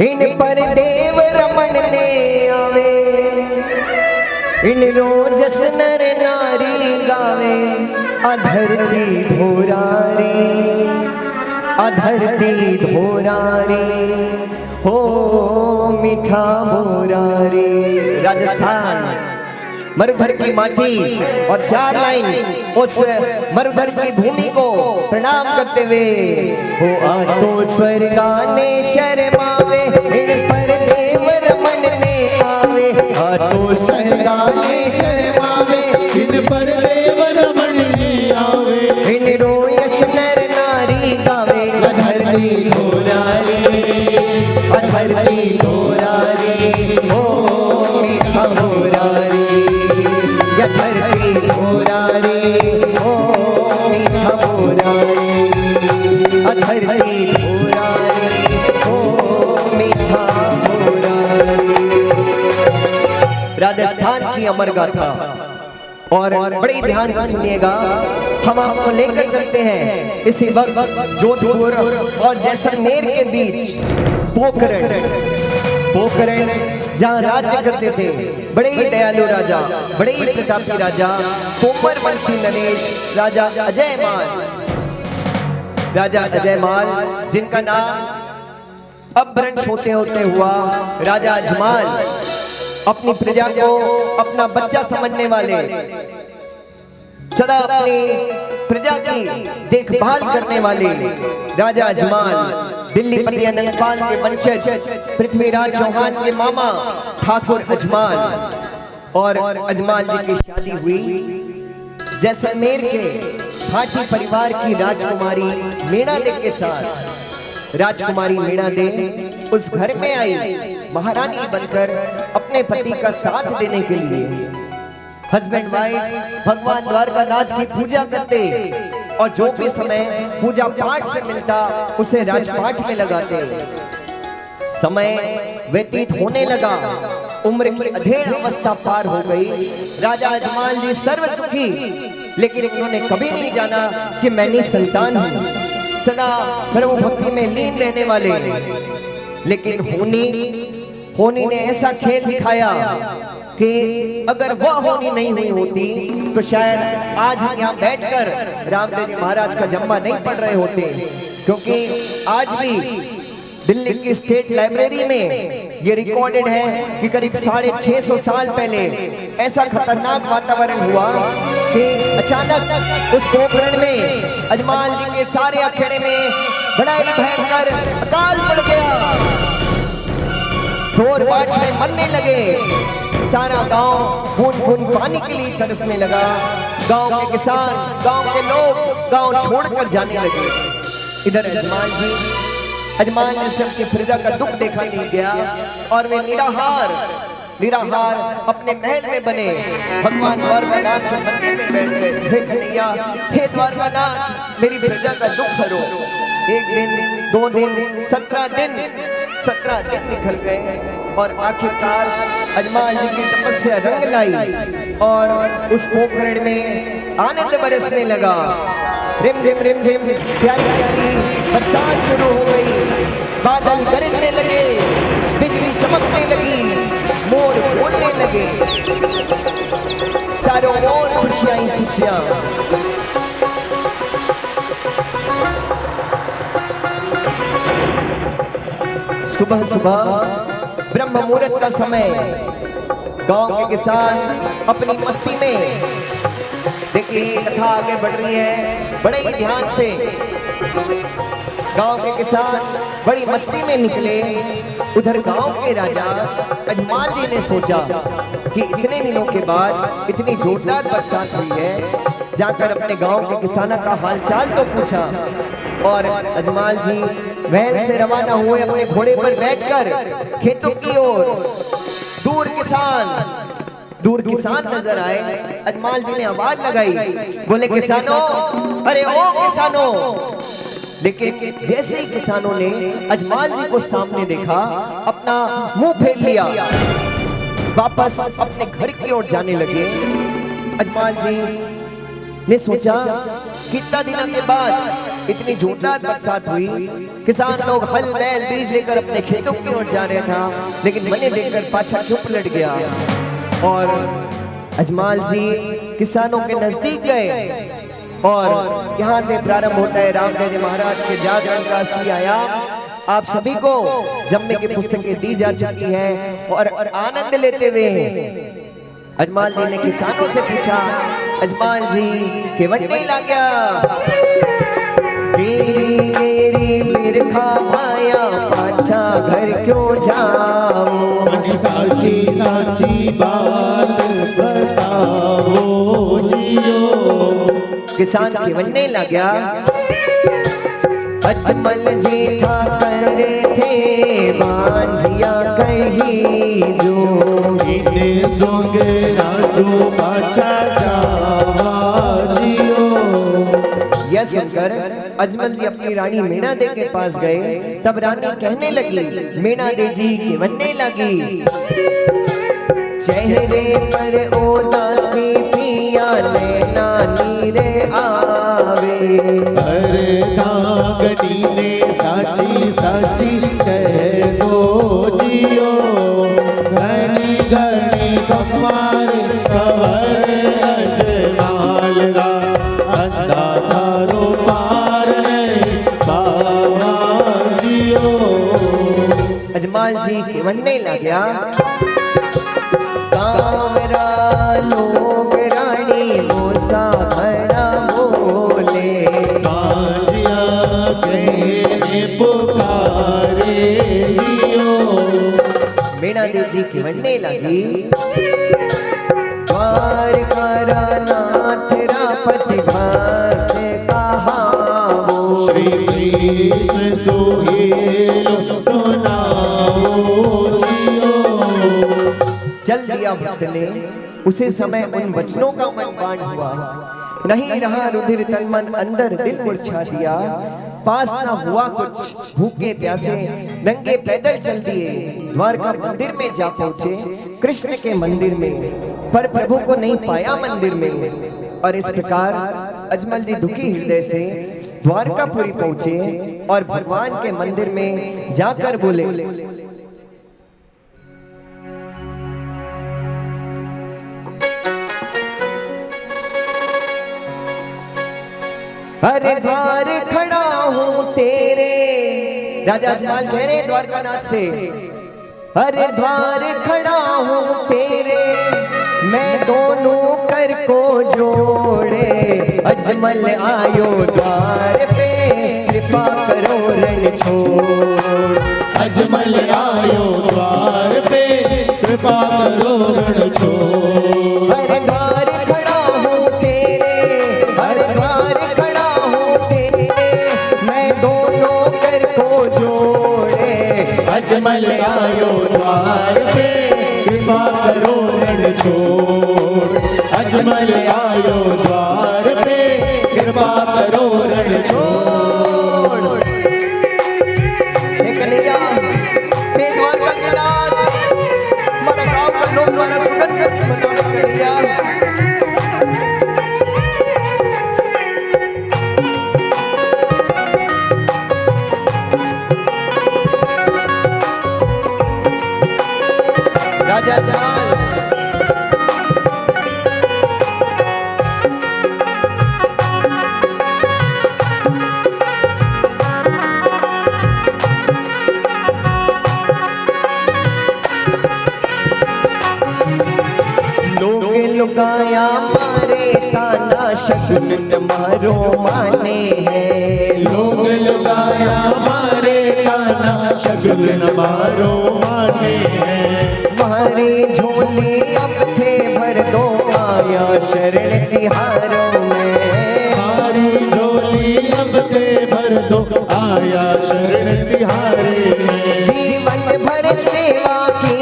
इन पर देव रमन ने आवे, इन रोजस नर नारी गावे, अधरती धोरारी, अधरती धोरारी, हो मीठा मोरारी। राजस्थान मरुधर की माटी और 4 लाइन उस मरुधर की भूमि को प्रणाम करते हुए, हो आ तो स्वर्गाने शर्मावे, इन पर देव रमन ने आवे, आ तो स्वर्गाने शर्मावे, इन पर देव रमन ने आवे, इन रोयस नर नारी गावे, अधरती धोरारी, अधरती धोरारी, हो मीठा मोरारी, धरती धोरारी, ओ मीठा मोरारी, अधरती धोरारी, ओ मीठा मोरारी। राजस्थान की अमर गाथा, और बड़ी ध्यान से सुनिएगा, हम आपको लेकर चलते हैं इसी वक्त जोधपुर और जैसलमेर के बीच पोखरण जहाँ राज्य करते थे बड़े ही दयालु राजा, बड़े ही प्रतापी राजा पोपर वंशी नरेश राजा अजयमाल, जिनका नाम अपभ्रंश होते होते हुआ राजा अजमाल, अपनी प्रजा को अपना बच्चा समझने वाले, सदा अपनी प्रजा की देखभाल करने वाले राजा अजमाल, दिल्ली पति अनंतपाल के वंशज पृथ्वीराज चौहान के मामा ठाकुर अजमाल, और अजमाल जी की शादी हुई जैसलमेर के भाटी परिवार की राजकुमारी मीणा दे के साथ। राजकुमारी मीणा दे उस घर में आई महारानी बनकर अपने पति का साथ देने के लिए। हस्बैंड वाइफ भगवान द्वारकानाथ की पूजा करते और जो भी समय पूजा पाठ से मिलता उसे राजपाठ में लगाते। समय व्यतीत होने लगा, उम्र की अधेड़ अवस्था पार हो गई। राजा अजमाल जी सर्व सुखी, लेकिन इन्होंने कभी नहीं जाना कि मैं नहीं संतान हूं, सदा प्रभु भक्ति में लीन रहने वाले। लेकिन होनी ने ऐसा खेल दिखाया कि अगर वह होनी नहीं हुई होती तो शायद आज हम यहाँ बैठकर रामदेव जी महाराज का जम्मा नहीं पढ़ रहे होते। क्योंकि आज भी दिल्ली की स्टेट लाइब्रेरी में ये रिकॉर्डेड है कि करीब 650 साल पहले ऐसा खतरनाक वातावरण हुआ कि अचानक उस गोकर्ण में अजमाल जी के सारे अखेड़े में बड़ा ही भयंकर अकाल पड़ गया। ढोर बाछड़े मरने लगे, सारा गांव बूंद बूंद पानी के लिए तरसने लगा। गांव के किसान, गांव के लोग गांव छोड़कर जाने लगे। इधर अजमाल ने सबसे प्रजा का दुख देखा नहीं गया और वे निराहार अपने महल में बने भगवान द्वारकानाथ के मंदिर में बैठ गए। हे कन्हैया, हे द्वारकानाथ, मेरी प्रजा का दुख हरो। एक दिन, 2 दिन, 17 दिन निकल गए और आखिरकार अजमाल जी की तपस्या रंग लाई और उस पोखरण में आनंद बरसने लगा। रिम झिम प्यारी प्यारी बरसात शुरू हो गई। बादल गरजने लगे, बिजली चमकने लगी, मोर बोलने लगे, चारों ओर खुशियां ही खुशियां। सुबह ब्रह्म मुहूर्त का समय, गांव के किसान अपनी मस्ती में, देखिए कथा आगे बढ़ रही है बड़े ही ध्यान से। गांव के किसान बड़ी मस्ती में निकले। उधर गांव के राजा अजमाल जी ने सोचा कि इतने दिनों के बाद इतनी जोरदार बरसात हुई है, जाकर अपने गांव के किसानों का हालचाल तो पूछा। और अजमाल जी महल से रवाना हुए अपने घोड़े पर बैठकर खेतों की ओर। दूर किसान नजर आए। अजमाल जी ने आवाज लगाई, बोले किसानों, अरे ओ किसानों। लेकिन जैसे ही किसानों ने अजमाल जी को सामने देखा, अपना मुंह फेर लिया, वापस अपने घर की ओर जाने लगे। अजमाल जी ने सोचा कितना दिनों के बाद इतनी जोरदार बरसात हुई, किसान लोग हल बैल बीज लेकर अपने खेतों की ओर जा रहे था, लेकिन मैंने देखकर पाछा चुप लट गया। और अजमाल जी किसानों के नजदीक गए और यहाँ से प्रारंभ होता है रामदेव जी महाराज के जागरण का असली आयाम। आप सभी को जम्मे की पुस्तकें दी जा चुकी हैं और आनंद लेते हुए अजमाल जी ने किसानों से पूछा, अजमाल जी केवट नहीं ला गया? मेरी बिरखा माया पाछा घर क्यों जाओ? साची बात बताओ जियो। किसान केवट नहीं ला गया। अजमल जी था करे थे बांझिया कहीं जो, इन्हें सोगरा सो पाछा जावा जियो। यह सुनकर अजमल जी अपनी रानी मीणा दे के पास गए। तब रानी कहने लगी, मीणा दे जी केवटने लगी। चेहरे पर उदासी पिया नैना नीरे आवे। अरे धागनी ने साची साची कह दो जियो। घनी घनी कमार कवर अजमाल रा, अंधा थारो पार नहीं बाबा जियो। अजमाल जी केवटने लगा। कांवरा लोग रानी मोसा घड़ा बोले, बाजिया कहने पुकारे जियो। मीणा देव जी केवटने लगी। द्वार करा नाथ रापति भक्त कहावो, श्री कृष्ण सुहेलो सुना चल दिया भक्त ने। उसी समय उन वचनों का मनपान हुआ, नहीं रहा रुधिर तन मन अंदर दिल मुरझा दिया। पास ना हुआ कुछ, भूखे प्यासे नंगे पैदल चल दिए, द्वारका मंदिर में जा पहुंचे, कृष्ण के मंदिर में, पर प्रभु को नहीं पाया मंदिर में। और इस प्रकार अजमल जी दुखी हृदय से द्वारकापुरी पहुंचे और भगवान के मंदिर में जाकर बोले, अरे द्वार खड़ा हूं तेरे, राजा अजमल कह रहे द्वारकानाथ से, अरे द्वार खड़ा हूं तेरे, मैं दोनों कर को जोड़े, अजमल आयो द्वार पे, कृपा करो रण छोड़। अजमल आयो द्वार पे, कृपा करो रण छोड़। अरे द्वार खड़ा हूं तेरे, अरे द्वार खड़ा हूं तेरे, मैं दोनों कर को जोड़े, अजमल आयो द्वार पे, कृपा करो रण छोड़। अजमल आयो द्वार पे, कृपा करो रण छोड़। हे कन्हैया, हे द्वारकानाथ, हमारा गांव का लोग द्वारा सुगंध बनाओ कन्हैया। राजा अजमल, लुगाया मारे ताना शगुन मारो माने हैं, लोग लगाया मारे ताना शगुन मारो माने हैं। मारे झोली अब थे भर दो आया शरण तिहारों में, मारी झोली अब ते भर दो आया शरण तिहारे में। जीवन भर सेवा की,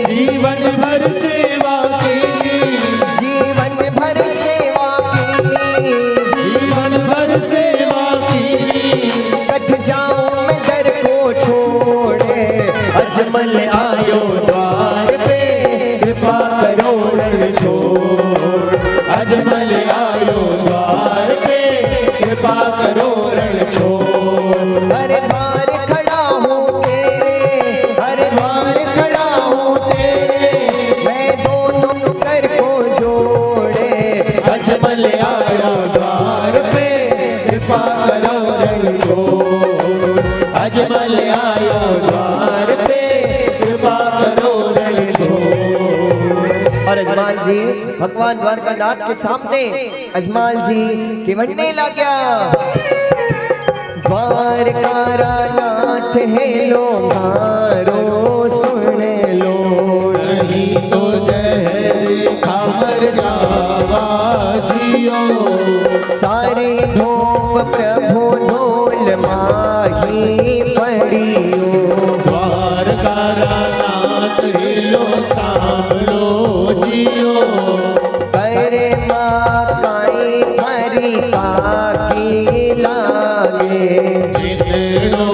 जीवन भर सेवा की, जीवन भर सेवा की, जीवन भर सेवा की, कट जाऊं मैं घर को छोड़े, अजमल आयो द्वार पे, कृपा करो रण छोड़। अजमल आयो द्वार पे, कृपा करो रण छोड़। अरे द्वार खड़ा हूं तेरे, अरे द्वार खड़ा हूं तेरे, मैं दोनों कर को जोड़े, अजमल आयो द्वार पे, कृपा करो रण छोड़। अजमल आयो द्वार पे, कृपा करो रण छोड़। और अजमल जी भगवान द्वारकानाथ के सामने अजमल जी केवड़ने लग गया। द्वारकानाथ है लो मारो सुन लो, नहीं तो जहर खामर जावा जियो। सारे धूप प्रभु ढोल माही पड़ियो, द्वारकानाथ हिलो सांभरो जियो। करे माँ काई हरी पाकी लागे, जितनो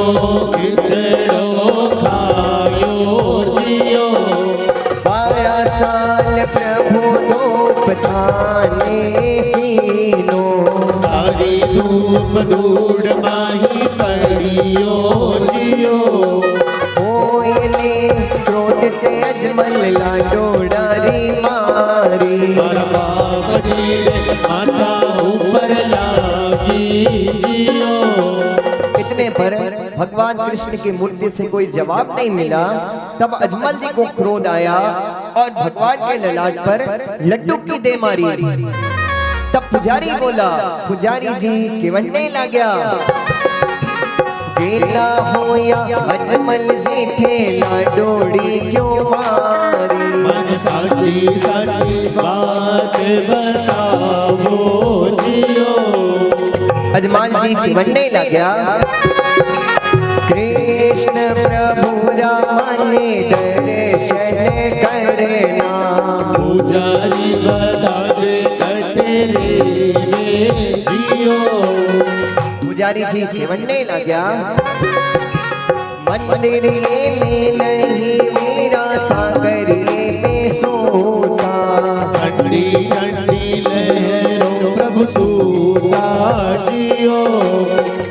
खिचड़ो खायो जियो। 12 साल प्रभु धूप थाने कीनो, सारी धूप धूड़ माही पड़ियो जियो। होइले क्रोधित अजमल लाडो डारी मारी, मारा बाप जी रे माथा ऊपर लागी जियो। इतने पर भगवान कृष्ण की मूर्ति से कोई जवाब नहीं मिला। तब अजमल जी को क्रोध आया और भगवान के ललाट पर लड्डू की दे मारी। तब पुजारी बोला, पुजारी जी केवड़ने लग गया। गेला होया अजमल जी ठेला डोड़ी क्यों मारी, मन साची साची बात बताओ जियो। अजमल जी केवड़ने लग गया। कृष्ण प्रभु राम दर्शन करना। पुजारी बता दे कटरे में जियो। पुजारी जी जीवन नहीं लग गया। मंदिर ये में नहीं मेरा सागर ये में सोता। ठंडी ठंडी लहरों प्रभु सूता जियो।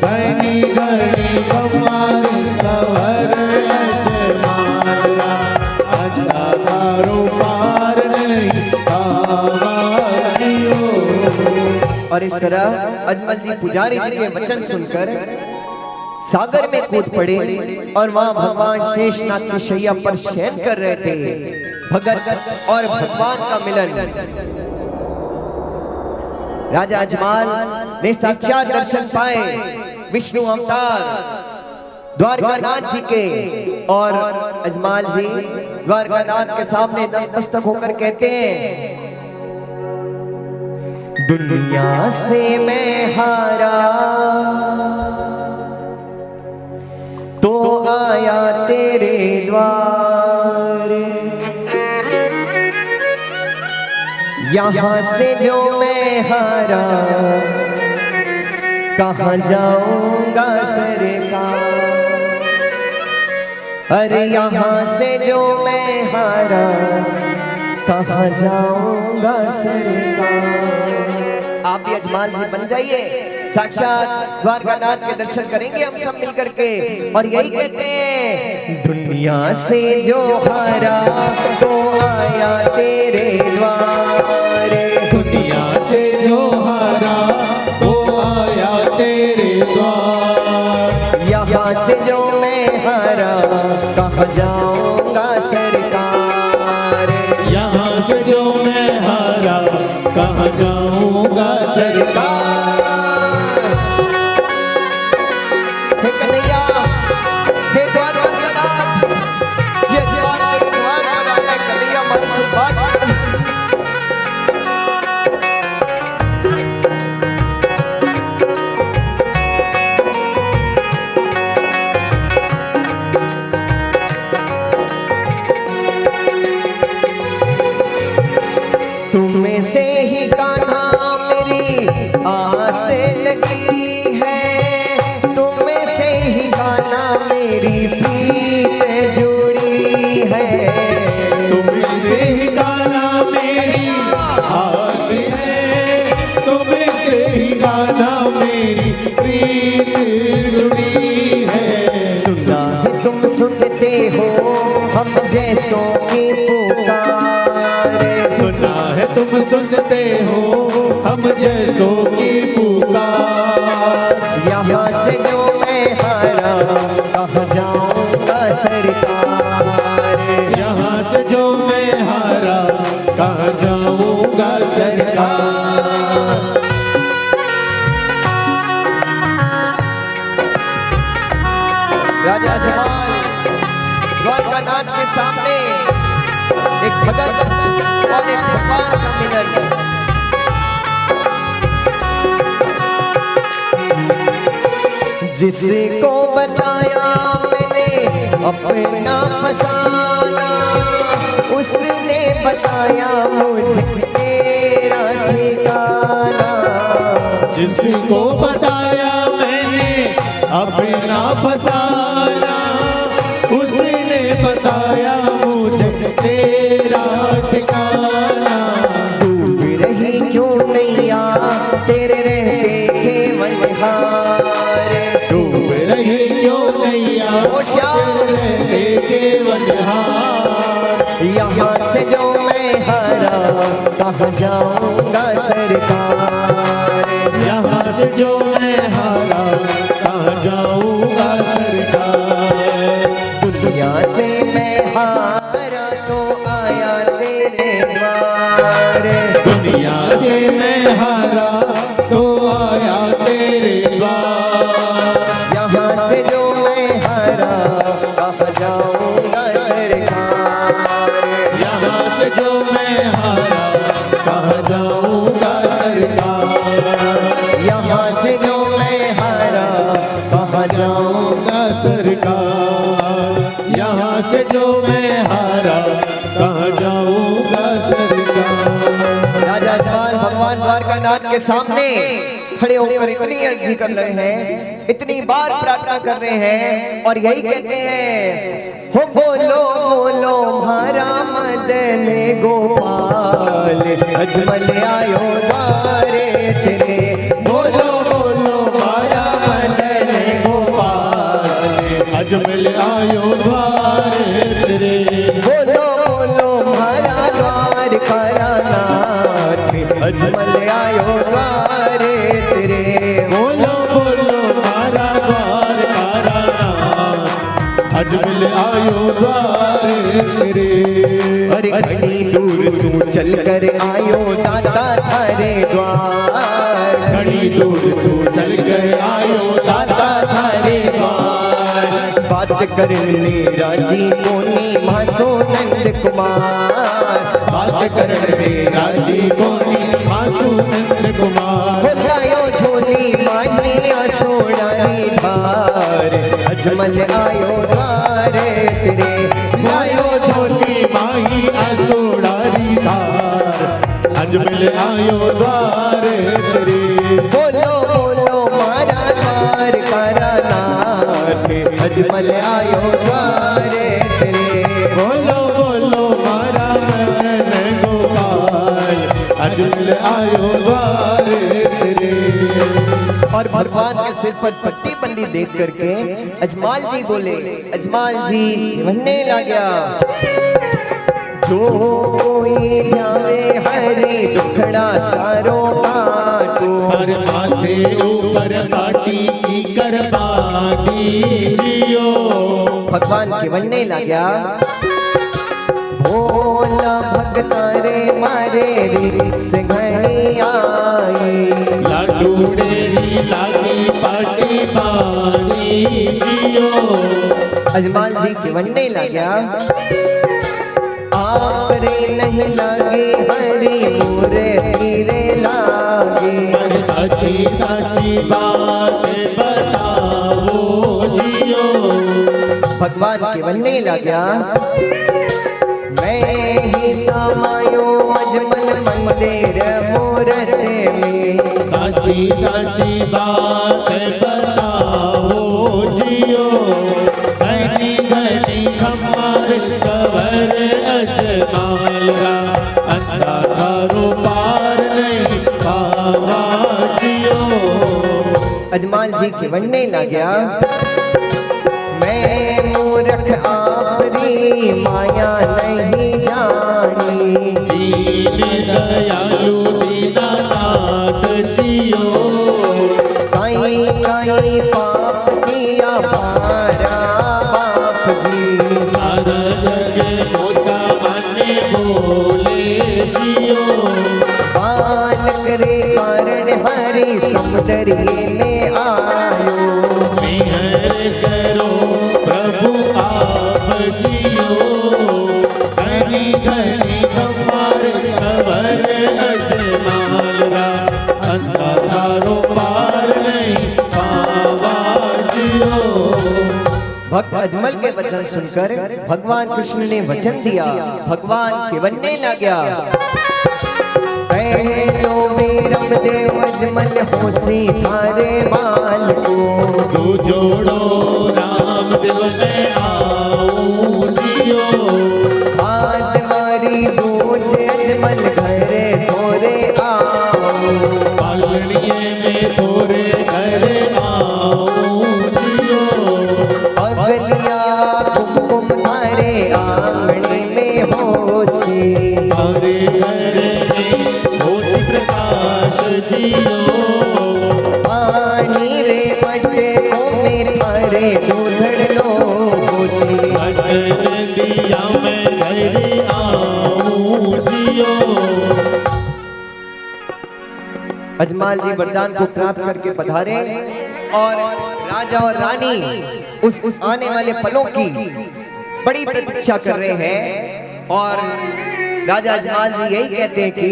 घनी घनी कमार कवर अजमाना। अंधारों पार नहीं आवाजियो। और इस तरह अजमल जी पुजारी जी के वचन सुनकर सागर में कूद पड़े और वहां भगवान शेषनाग की शैया पर शयन कर रहे थे। भगत और भगवान का मिलन। राजा अजमाल ने साक्षात दर्शन पाए विष्णु अवतार द्वारकानाथ जी के। और अजमाल जी द्वारकानाथ के सामने नतमस्तक होकर कहते हैं, दुनिया से मैं हारा तो आया तेरे द्वार। यहाँ से जो मैं हारा कहाँ जाऊंगा सरकार। अरे यहाँ से जो मैं हारा कहाँ जाऊंगा सरकार। आप भी अजमाल जी बन जाइए। साक्षात द्वारकानाथ के दर्शन करेंगे हम सब मिलकर के। और यही कहते हैं, दुनिया से जो हारा तो आया तेरे द्वार। दुनिया से जो हारा वो आया तेरे द्वार। यहाँ से जो मैं हारा कहाँ जाऊंगा सरकार। यहाँ से जो मैं हारा कहाँ जाऊंगा सरकार। हे कन्हैया, हे द्वारकानाथ, ये द्वार तेरे द्वार पर आया कन्हैया हमारी सुरबात कर। तुम्हें से ही कान्हा मेरी आस लगी है। तुम्हें से ही कान्हा मेरी प्रीत जुड़ी है। तुम्हें से ही गाना मेरी आस है। तुम्हें से ही गाना मेरी प्रीत जुड़ी है। सुना है तुम सुनते हो हम जैसों की पुकार। सुना है तुम सुनते हो हम जैसों की पुकार। यहाँ से जो मैं हारा कहाँ जाऊंगा सरकार। यहाँ से जो मैं हारा कहाँ जाऊंगा सरकार। राजा अजमाल द्वारकानाथ के सामने एक भगत और एक भगवान का मिलन। जिसको बताया मैंने अपना फसाना, उसने बताया मुझे तेरा ठिकाना। जिसको बताया मैंने अपना फसाना, उसने बताया मुझे तेरा ठिकाना। डूब रही क्यों नैया तेरे रहते के मनहार। डूब रही क्यों नैया ओ श्याम रहते के मनहार। यहाँ से जो मैं हारा कहाँ जाऊंगा सरकार। यहाँ से जो मैं हारा कहाँ जाऊंगा सरकार। दुनिया से मैं हारा तो आया तेरे द्वार। दुनिया से मैं हारा तो आया तेरे द्वार। यहाँ से जो मैं हारा कहाँ जाऊंगा सरकार। यहाँ से जो मैं हारा कहाँ जाऊंगा सरकार। यहाँ से जो मैं हारा कहाँ जाऊंगा जाऊंगा सरकार। यहाँ से जो मैं मैं हारा कहाँ जाऊंगा सरकार। राजा अजमल भगवान द्वारकानाथ के सामने खड़े होकर इतनी अर्जी कर रहे हैं, इतनी बार प्रार्थना कर रहे हैं और यही कहते हैं, हो बोलो बोलो हमारा मदन गोपाल, अजमल आयो द्वारे तेरे। बोलो बोलो हमारा मदन गोपाल, अजमल आयो द्वारे तेरे। बोलो बोलो हमारा द्वार करानाथ, अजमल आयो द्वारे तेरे। बोलो बोलो मारा द्वार करानाथ, अजमल आयो द्वारे तेरे। अरे घड़ी दूर तू चल कर आयो दाता थारे द्वार, घड़ी दूर सो चल कर आयो दाता थारे द्वार। बात करने राजी कोनी मासो नंद कुमार, बात करने राजी कोनी मासू नंद कुमार। लायो झोली माही असोड़ानी धार, अजमल आयो द्वारे तेरे। लायो झोली माही असोड़ारी धार, अजमल आयो द्वारे तेरे। बोलो बोलो मारा द्वार करानाथ, अजमल आयो द्वारे तेरे। बोलो बोलो मारा मदन गोपाल, अजमल आयो द्वारे तेरे। और भगवान के सिर पर पट्टी बंदी देख करके अजमाल जी बोले, अजमाल जी बनने लगा, जो कोई जावे हरे दुखड़ा सारो काटो। हर माथे ऊपर पाटी की करबानी जियो। भगवान के बनने लगा, भोला भगतारे मारे रिक्स घनी आई। लाडू डेरी लागी पाटी बानी जियो। अजमाल जी के बनने लगा, आपरे नहीं लागे हरी मोरे तीरे लागे। पर साची साची बात बताओ जियो। भगवान के बनने लगा, मैं ही समायो अजमल मंदिर मूरत में। साची साची बात बताओ जियो। घनी घनी खमार कवर अजमाल रा, अंधा थारो पार नहीं पावा जियो। अजमाल जी के बनने लगा, मैं मूर्ख आपरी माया नहीं जानी। दीन दयालु दीनानाथ जियो। काई काई पाप किया भारा बाप जी। सारा जग मोसा माने बोले जियो। बाल करे कारण हरी समुदरिये में आयो। मेहर करो प्रभु आप जियो। घनी घनी खमार कवर अजमाल रा, अंधा थारो पार नहीं पावा जियो। भक्त अजमल के वचन सुनकर भगवान कृष्ण ने वचन दिया, भगवान के बनने लगा, पहलो वीरम देव अजमल होसी थारे बाल को। दो जोड़ो राम देव में आऊं जियो। बाल मारी बूझ अजमल घरे थोरे आओ। पालनिए में थोरे घरे आऊं जियो। अगलिया कुमकुम थारे आंगने में होसी। थारे घरे में होसी प्रकाश जियो। पानी रे पट्टे को में थारे दूधड़ लो होसी। भजन दिया मैं घरे आऊं जियो। अजमाल जी वरदान को प्राप्त करके पधारे और राजा और रानी उस आने वाले पलों की बड़ी प्रतीक्षा कर रहे हैं। और राजा अजमाल जी यही कहते हैं कि